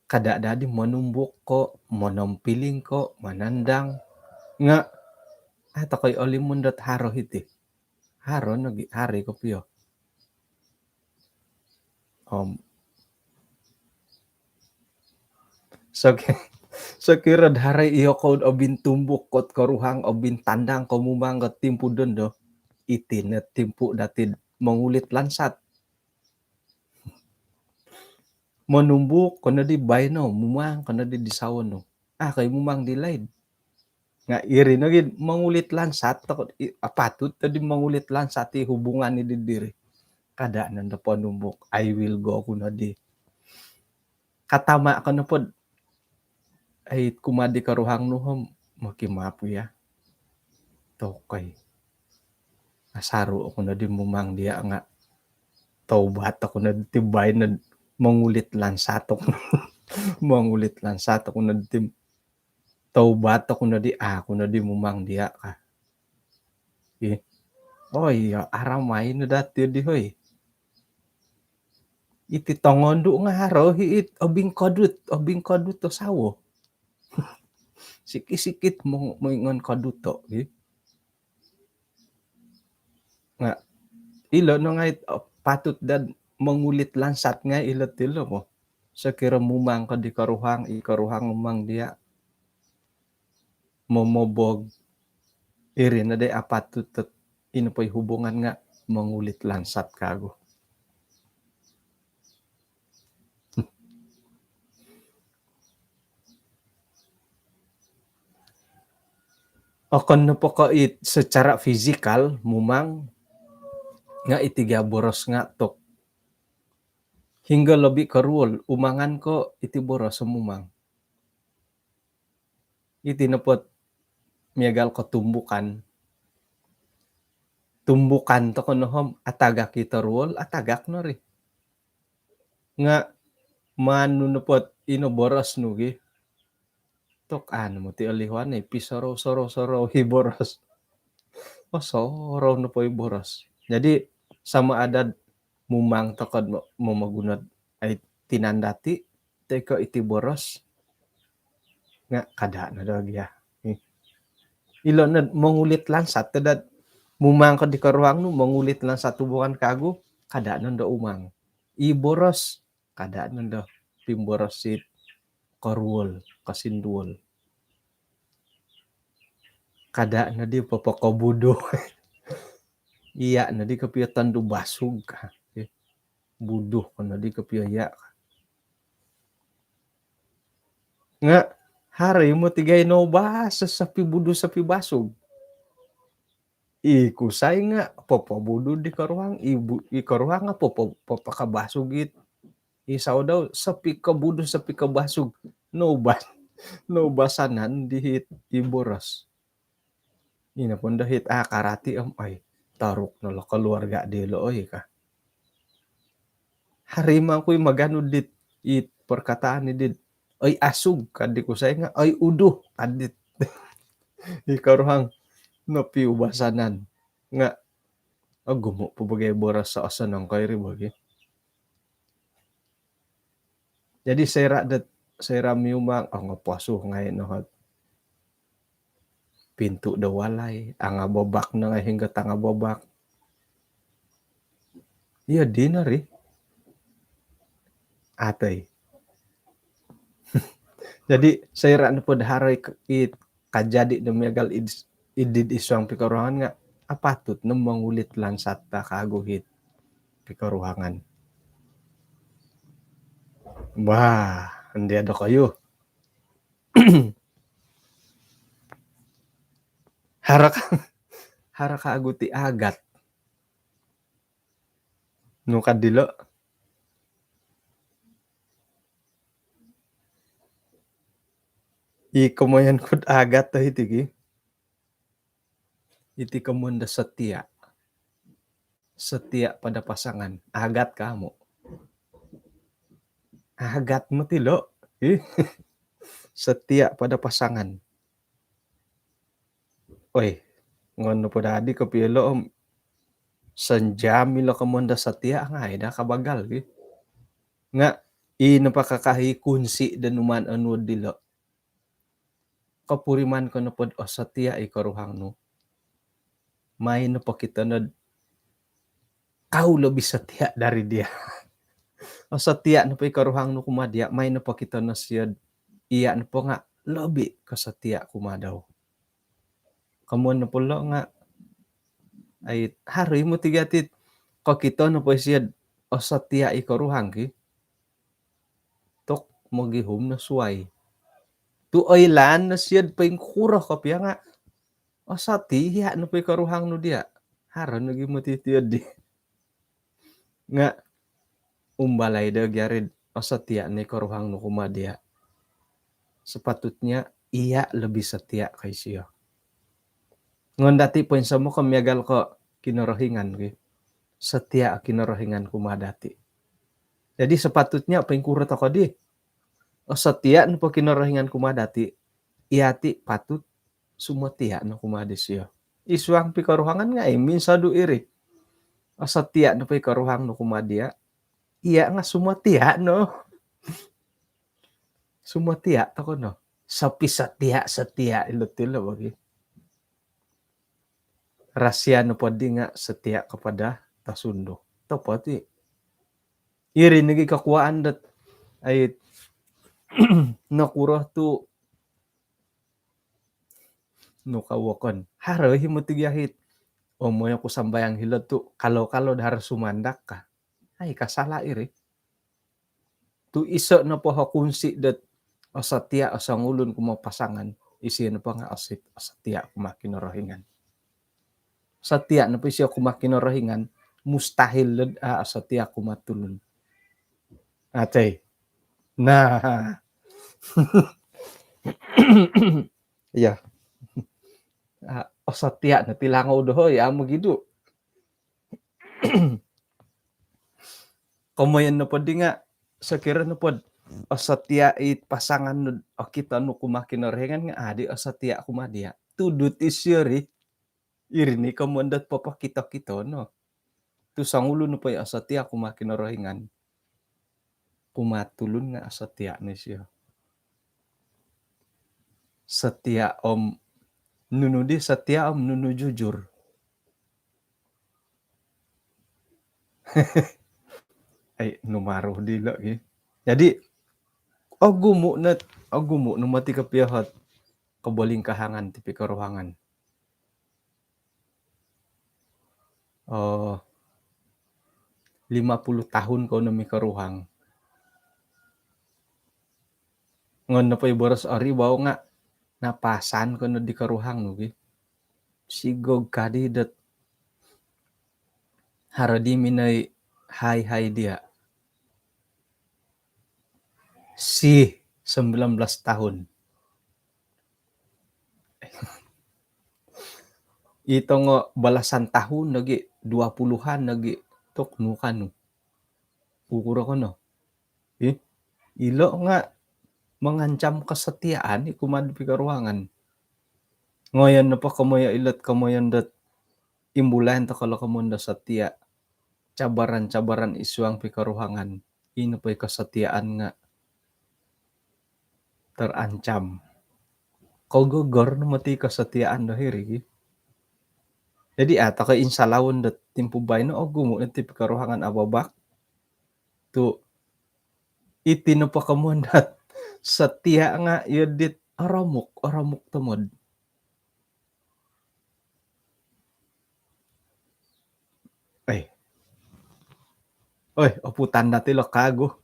Kada dadi manumbuk ko, manampiling ko, manandang. Nga ato ko'y olimundat haro hiti. Haro hari ko piyo. So kirad haray iyo ko obin tumbuk kot karuhang obin tandang ko mumang kat timpu doon do. Itin na timpu dati mangulit lansat. Manumbuk ko na di bay no, mumang ko na di disawon no. Kay mumang dilaid. Nga iri na mangulit lansat, apatut na di mangulit lansat hubungan ni didiri. kada nanda panumbok I will go kuna di katama kana pod ay kumadi karuhang nuhom makimapu ya tokay asaru ako na di mumang dia nga taubat ako na tibay na mangulit lansatok mangulit lansatok ako na di taubat ako na di ako na di mumang dia ka oy aramay na dati di hoy iti tongondo nga haro hiit obing kodut to sawo sikit mo ingon kodut to nga ilo no nga patut dad mangulit lansat nga ilo tilo mo sa kira mumang ka di karuhang ikaruhang mumang dia momobog iri na day apatut at inupoy hubungan nga mangulit lansat kago okon na po ka secara fisikal mumang nga itiga boros nga tok hingga lebih karuol umangan ko iti boros mumang iti napot miagal ko tumbukan to konohom atagak ita ruol atagak no ri nga manu napot ino boros nugi tok ano mo ti alihuan pisoro soro hiboros soro no po boros jadi sama adad mumang tokod mo magunad ay tinandati teko iti boros nga kada na daw ya ilo na mangulit lansat tadat mumang ka di karuhang no mangulit lansat tubukan kago kada na umang iboros kada na pimboros sit karuol kasinduol kada na di papakobudo iya na di kapiya tandu basug ka buduh ka na di kapiya ya nga hari mo tigay no ba sa sapi budu sapi basug ikusay nga papabudu di karuhang ikaruhang nga papakabasug it isaw daw sapi kabudu sapi kabasug no basanan dihit iboros ina pun dahit karati ay taruk na keluarga dilo oy ka harima ko'y magano dit it perkataan ni dit ay asug kadi ko say nga ay uduh kadit ikaruhang no piubasanan nga gumo po bagay boras sa asan ng kayri bagay jadi sera miumang nga paso ngayon no pintu daw walay ang babak na nga hingga tanga babak iya di na ri atay jadi saya na po haray kajadi na miagal idid iswang pikaruhangan nga apatut na mangulit lansat ta kaguhit pikaruhangan bah hindi ada kayo haraka aguti agat no kadilo ikumayan kud agat ta hitigi iti kamunda setia pada pasangan agat kamu agat mo tilo setia pada pasangan oy ngono po dadi kapilo sanjami lo kamunda setia nga ida kabagal nga napakakahi kunsi dan uman anu dilo kapuriman ko na pod setia ikaruhang no may na pa kita na kau lebih setia dari dia setia na pa ikaruhang no kumadya may na pa kita na siya iya na po nga lebih kasetia kumadaw kamu na po lo nga ay hari mo tigatit ko kita na po siya setia ikaruhang ki tok magihum na suway tu oilan na siya pa yung kuro kapya nga sati hiya no pa ikaruhang no dia haron nagi matitiyad di nga umbalay da gyarid setia ni karuhang no kumadia. Sepatutnya ia lebih setia kay siya. Ngon dati poin mo kamiagal ko kinorohingan ki. Setia kinorohingan kumadati. Jadi sepatutnya pengkurut ako di. Setia no po kinorohingan kumadati. Iati patut sumotia no kumadi siya. Isuang pikaruhangan nga minsadu iri. Setia no pikaruhang no kumadia. Iya nga sumotia no. Sumotia tako no. Sapi setia ilutilo bagi. Rahasia no pwede nga setia kepada tasundo. Ito pati. Iri nagi kakuaan dat ay nakurah tu no kawakon. Haro himotigyahit. O mo yung kusambayang hilot tu kalau dahar sumandak ka. Ay kasala iri. Tu iso na po hakunsi dat setia asang ulun kumapasangan. Isi na pa nga setia kumakinorohingan. Setia na po siya kumakinorohingan. Mustahil setia kumatulun. Atay. Nah. Ya. Setia na tilangaw doho ya mo gitu. Kamayan na po di nga sakira na po setia pasangan no kita no kumakinorohingan nga adi setia kumadia. Tudut isyori. Irini kamundat pa kita no. Tu sangulo no pa setia kumakinorohingan. Kumatulun nga setia ni siya. Setia om nunudi setia om nunu jujur. Ay numaruh di lagi. Jadi gumu no mati kapiahat kaboling kahangan ti pikaruhangan. 50 tahun ko na mikaruhang. Ngon na pa boros ari bawo nga napasan ko na di karuhang no gi. Sigog kadi dat haradi minay hai dia. Si 19 tahun. Ito nga balasan tahun lagi 20-an lagi tok nukan no. Ukura ko no. Ilo nga mengancam kesetiaan kumad pikaruhangan. Ngoyan na pa kamoya ilat kamoyan dat imbulan ta kalau kamonda setia. Cabaran-cabaran isuang pikaruhangan. Ino pa kesetiaan nga terancam. Kau gogor no mati kesetiaan dahiri. Jadi taka insalawon dat timpubay no gumo na pikaruhangan ababak. Tu itino pa kamondat setia nga yedit aramuk temod. Oputan dati lo kago.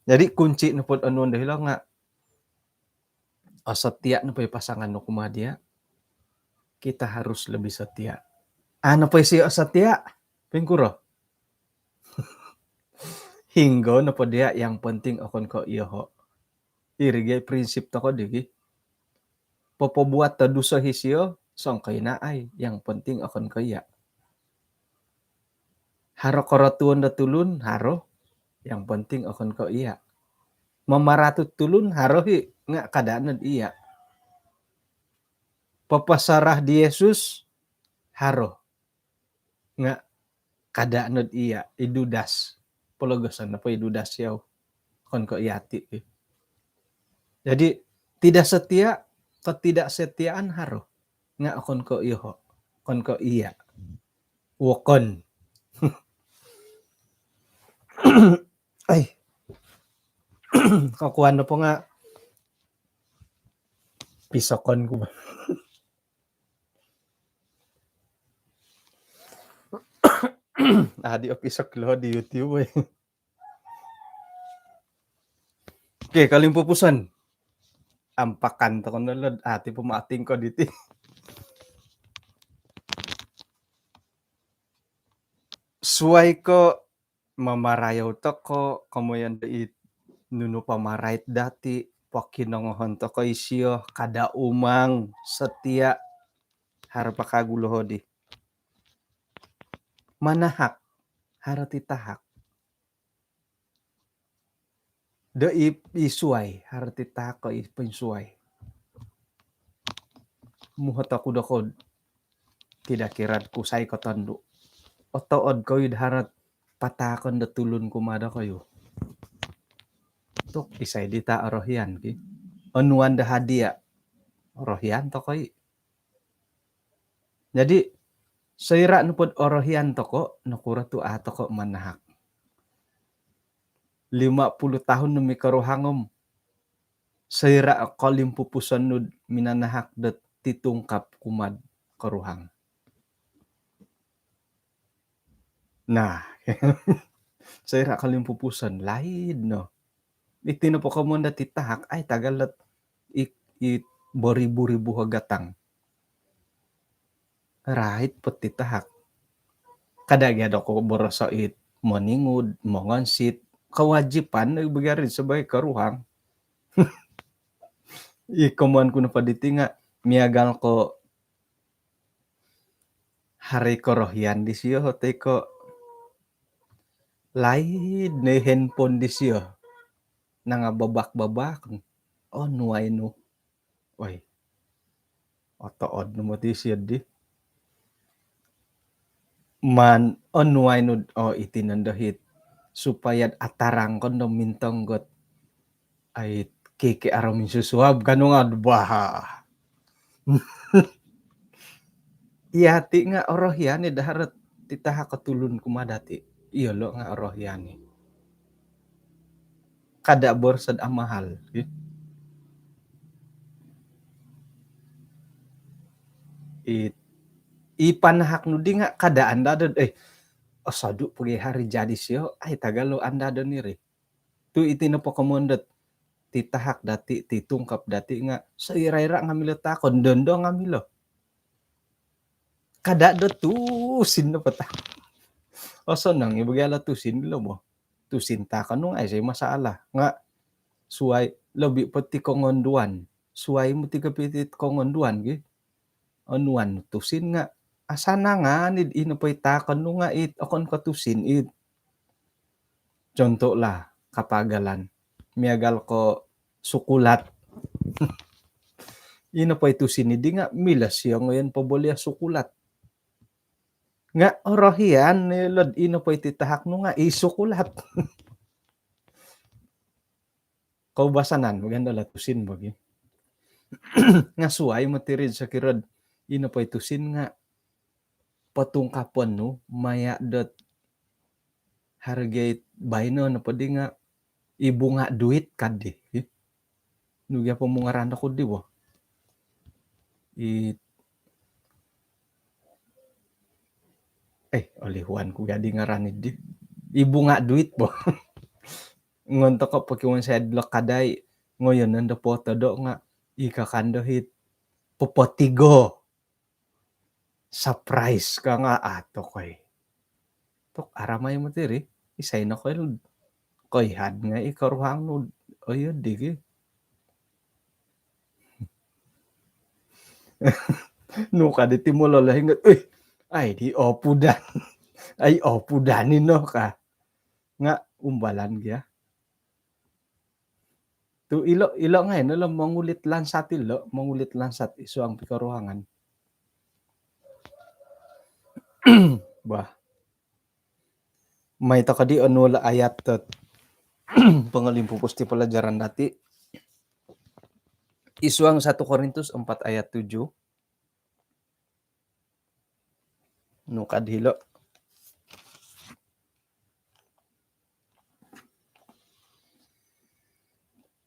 Jadi kunci na po anuan dahil nga setia na po pasangan no kumadia. Kita harus lebih setia. Ano po siya setia? Pengkuro. Hinggo na po dia yang penting akon ko iho. Irigay prinsip to ko digi. Popobuat ta dusa hisyo song kay naay yang penting akon ko iya. Haro koratuan da tulun haro yang penting akon ko iya. Mamaratut tulun haro hi nga kadaan iya. Papasarah di Yesus haro nga kadaan iya idudas. Pologosan na po idudas yaw kon ko iyati. Jadi tidak setia ketidaksetiaan haro nga akon ko iho kon ko iya. Wokon. Ay. Kakuan na po nga pisokon ko ba? Di pisok lo di YouTube eh. Okay, kalimpupusan. Ampakan to ko nalad ati pumating ko diti. suai ko mamarayaw toko kamoyan dait nuno pamarait dati pakinongohon to ko isyo kada umang setia harapakagulohodi manahak harati tahak de isuai harati tahak ko ipinsuai muhot aku dokod tidak kirat kusay ko tondo otood ko harat patakon da tulun kumada kayo tok isay dita rohyan ki onuan da hadia rohyan to koy jadi sayra nupod orohyan to ko nakura tu ato ko manahak 50 tahun numi karuhangom sayra ko limpupusan nud minanahak dat titungkap kumad karuhang nah sayra ko limpupusan lain no itino po kamunda titahak ay tagalat it beribu-ribu hagatang right pet titahak kadagad ako borosait moningud mongonsit kewajiban begarin sebagai karuhang ikoman kuno paditinga miagal ko hari korohyan di siyo hote ko lain ne handphone di siyo nanga babak oh nuay no oy otood no mo ti siyo di man on nuay no oh itinandahit supaya atarang kon no mintong got ay keke aramin susuab ganun nga baha iyati nga orohyani daharat titaha katulun kumadati iyo lo nga orohyani kada borsad amahal ipanahak no di nga kada anda don osadu pagi hari jadi siyo ay tagalo anda don niri tu itino po kamondat titahak dati titungkap dati nga saira-ira ngamilo takon dondo ngamilo kada do tusin na pata oso nang ibagala tusin lo mo tusin takon nung ay say masalah nga suay lobi pati kongonduan suay mo ti kapitit kongonduan gi onuan tusin nga asana nga nid ino pa'y takon no nga it akon katusin it contoh lah kapagalan miagal ko sukulat ino pa'y tusin idi nga milas siya ngayon pabolya sukulat nga orohian nilod ino pa'y titahak no nga isukulat kaubasanan maganda la tusin bagi nga suay matirid sa kirod ino pa'y tusin nga patungkapan no maya dot hargay bayno na pwede nga ibu nga duit kadi nugya po mga randa ko di ba olihuan ko gadi nga ranid di ibu nga duit po ngonto ko pagkiwan sa adlock kaday ngoyon nanda po todo nga ikakandohit popotigo surprise ka nga ato koy tok aramay mo tiri isay na koy had nga ikaruhang no oyo digi no kaditi mo lalahingat ay di opudan ay opudanin no ka nga umbalan gya tu ilo ngayon alam mangulit lansat mangulit lansat iso ang pikaruhangan bah may takadi anula ayat tat pangalimpupos ti pelajaran dati isuang 1 Korintus 4 ayat 7 no kadhilo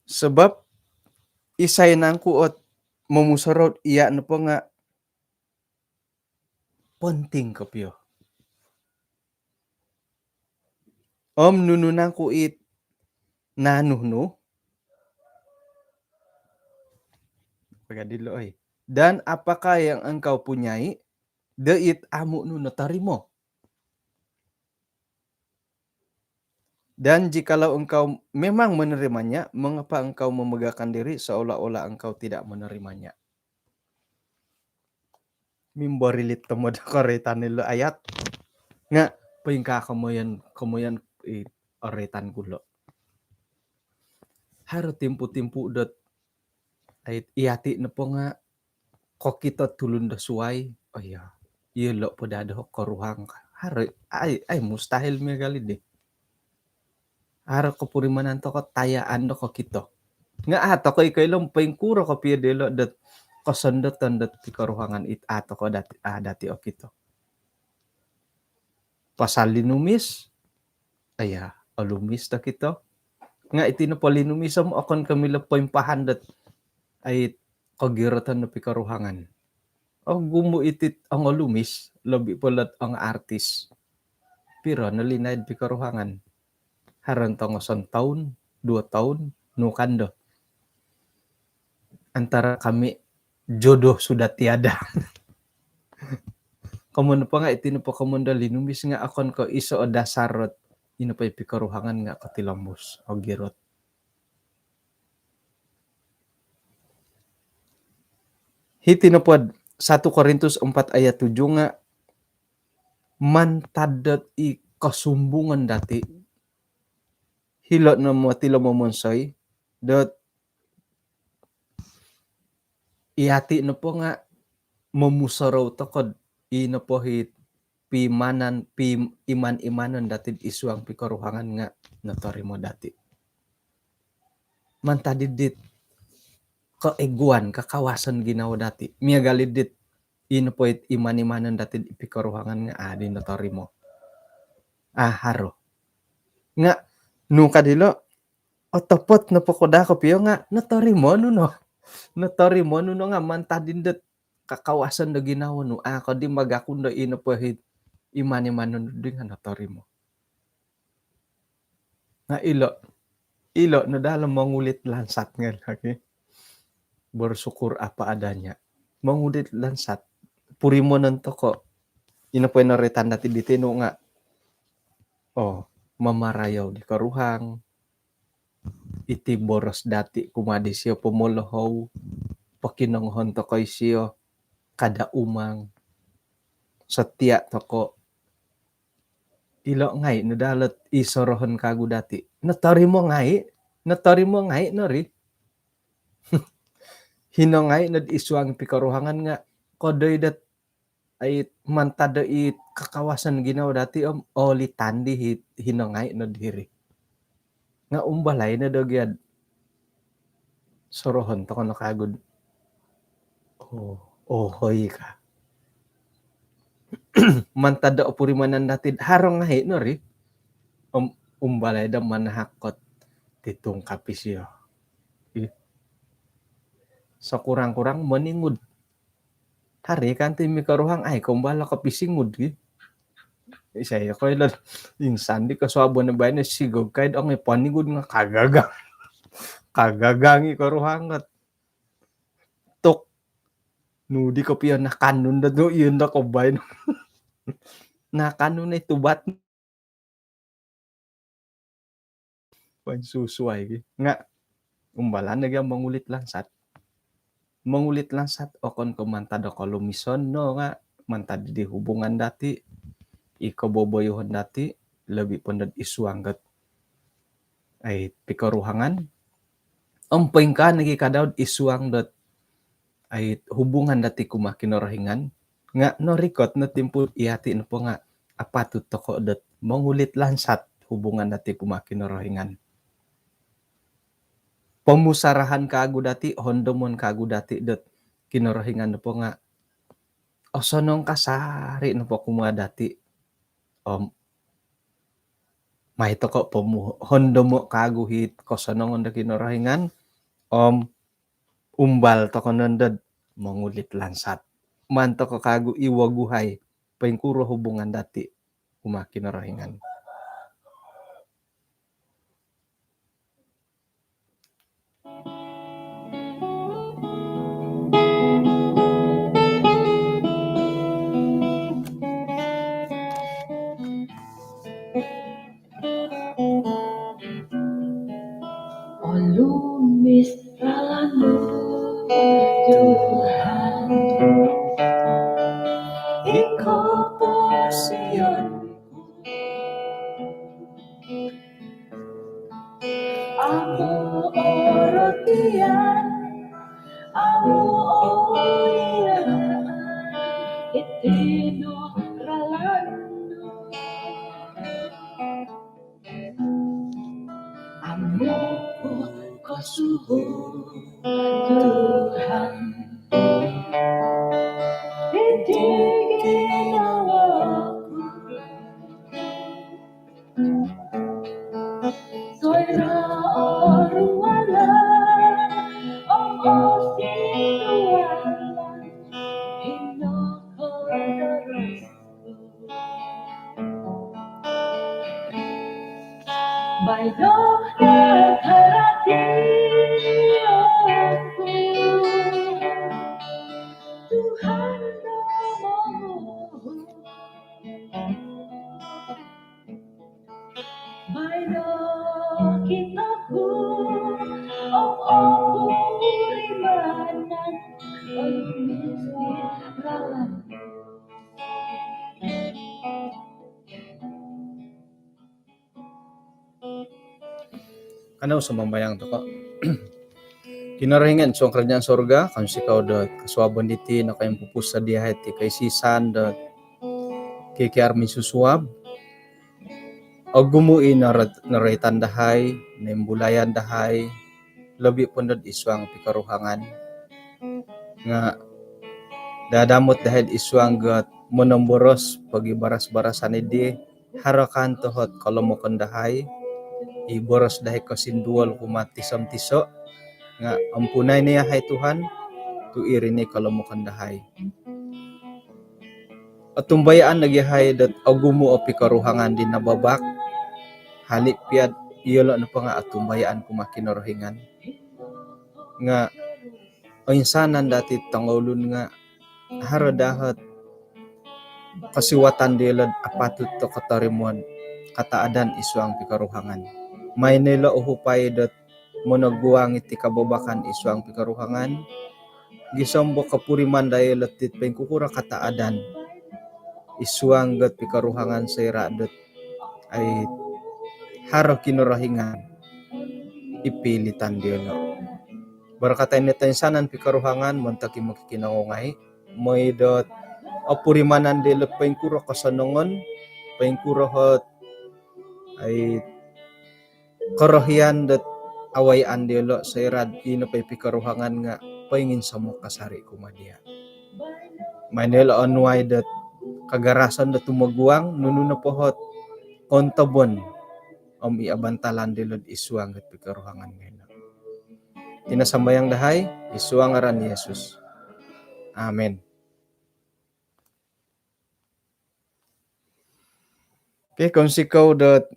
sebab isay nang kuot mamusarod iya no po nga ponting kapyo nununang kuit nanuhno pagadilo dan apakah yang engkau punyai deit amu no natarimo Dan jikalau engkau memang menerimanya, mengapa engkau memegahkan diri seolah-olah engkau tidak menerimanya? Mimborilit temo da koretan lo ayat nga paingka kamoyan oretan kulo. Haro timpu-timpu dot ait iati nepo nga ko kita tulun da suai. Oh iya, iya lo podado koruhang ka. Haro ay mustahil mi gali de. Haro ko purimanan to ko tayaan do ko kito. Nga ato ko ikailom paingkuro ko piadelo dat kasondatan dat ti karuhangan it ato ko dati o kito. Pasal linumis, aya alumis da kito. Nga iti na palinumisam akon kami lapampahan dat ay kagiratan na pikaruhangan. O gumo itit ang alumis, labi palat ang artis. Pero nalinaid pikaruhangan. Haran tong 1 taon, 2 taon, nukando. Antara kami jodoh sudah tiada. Kamun pa nga itino pa kamunda linumis nga akon ko iso o dasarot ino pa pikaruhangan nga katilamos o girot. Hiti na pod 1 Korintus 4 ayat 7 nga mantadat i kasumbungan dati hilo na mo tilo mo monsoy dot iati na po nga mamusaraw to kod ino po hit iman-imanon dati isuang pikaruhangan nga natori mo dati. Mantadidit kaeguan, kakawasan ginawa dati. Miyagalidit ino po it iman-imanon dati pikaruhangan nga adi natori mo. Haro. Nga nung kadilo otopot na pokoda ko piyo nga natori mo no. Natori mo no nga mantadindit kakawasan na ginawa no. Ako di magakunda ino po hit iman-imanon di nga natori mo. Nga ilo na dalam mangulit lansat nga lagi. Bersyukur apa adanya. Mangulit lansat. Puri mo nanto ko. Ino po inaritan dati ditino nga. Mamarayaw di karuhang. Iti boros dati kumadi siyo pumolohaw. Pakinonghon to koy siyo. Kada umang. Satya to ko. Ilo ngay nadalat isorohon kagu dati. Natori mo ngay nori. Hinongay nad isuang pikaruhangan nga kodoy dat ay mantada it kakawasan ginawa dati oli tandi hinongay nad hiri. Nga umbalay na dogyad sorohon to kono kagud. Hoy ka. Mantada opurimanan dati harong ngay nori. Umbalay da manahakot titong kapisyo. Sa kurang-kurang maningud. Hari kan ti mikaruhang ay kumbala ka pisingud gi. Saya ko ilan insan di kaswabo na bayan sigog kahit ang paningud nga kagagang. Kagagangi karuhangat. Tok. Nudi ko piyo nakanon na do yun na ko bayan. Nakanon na itubat. Pansusuay gi. Nga umbala nagyang mangulit lansat. Mangulit lansat okon ko mantada ko lumison no nga mantadi di hubungan dati ikaboboyohon dati lebih pandad isuanggat ay pikaruhangan amping ka nagikadaw isuang dot ay hubungan dati kumakinorohingan nga norikot na timpo iati na po nga apatut toko dot mangulit lansat hubungan dati kumakinorohingan. Pemusarahan kagu dati, hondomon kagu dati dot kinorohingan na po nga osonong kasari na po kuma dati mahito ko hondomo kagu hit kosonong na kinorohingan umbal to ko nandad mangulit lansat manto ko kagu iwaguhay paingkuro hubungan dati kuma kinorohingan. O lumis terlalu Tuhan, Ikaw posisiyonku, Amo orotian, Amo oilaan, itinuralano. Amo kosuhu Tuhan, itiginawaku, soira oruwala, sinuwala, hinokodorosku. Bayo nakaratiyoku, Tuhan namamu. Bayo kitaku, purimanan, pagmistiralan. Kana sumambayang to ko. Kinarahingan so ang kerajaan sorga kan sikaw dot kasuaban diti na kayong pupus sa diha iti kay sisan dot kiki armi susuab o gumuin naray tandahay nembulayan dahay labi pundod iswang pikaruhangan nga dadamot dahil iswang gat monomboros pagibaras-barasan idi harakan tohot kalamokan dahay iboros dahi kasindual kumatisam tiso nga ampunay niya hay Tuhan tu irini kalamokan dahay at tumbayaan nagyahay dat agumo o pikaruhangan din nababak halik piad iyolo na pa nga at tumbayaan kumakinorohingan nga o insanan dati tangolun nga haradahat kasiwatan dilad apatut to katarimuan kataadan iswang pikaruhangan may nila uhupay dat monagbuang iti kababakan iswang pikaruhangan gisombo kapuriman dahil latit pengkukura kataadan iswang gat pikaruhangan sa iradat ay haro kinurahingan ipilitan dilo barakatay nita insanan pikaruhangan montaki makikinangungay may dot apurimanan dilo pengkura kasanongon pengkura hot ay karahian dat awayan dilo sa irad ino pay pikaruhangan nga paingin sa mo kasari kumadia Manila onway dat kagarasan dat tumaguang nuno na pohot kontabon iabantalan dilo iswang at pikaruhangan ngayon tinasambayang dahay iswang aran ni Jesus amen. Okay, kung sikaw dat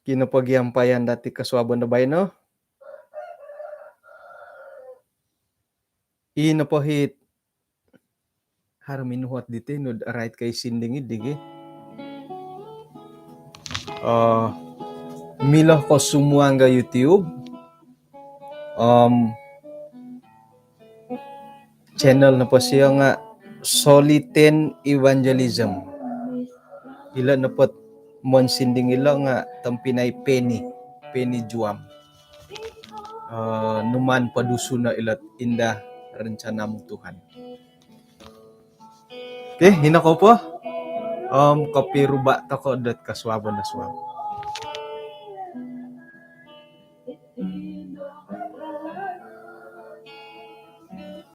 kinapagyampayan dati kasuaban na bay no? Inapahit haraminuhat dito no right kay sindingid dige. Milah ko sumuang ga YouTube. Channel na po siya nga Soliten Evangelism. Ila na po mon sinding ila nga tampinay Penny Juam. Numan paduso na ilat indah rencana mong Tuhan. Okay, hinako po. Kapiruba tako dat kaswabon na swab.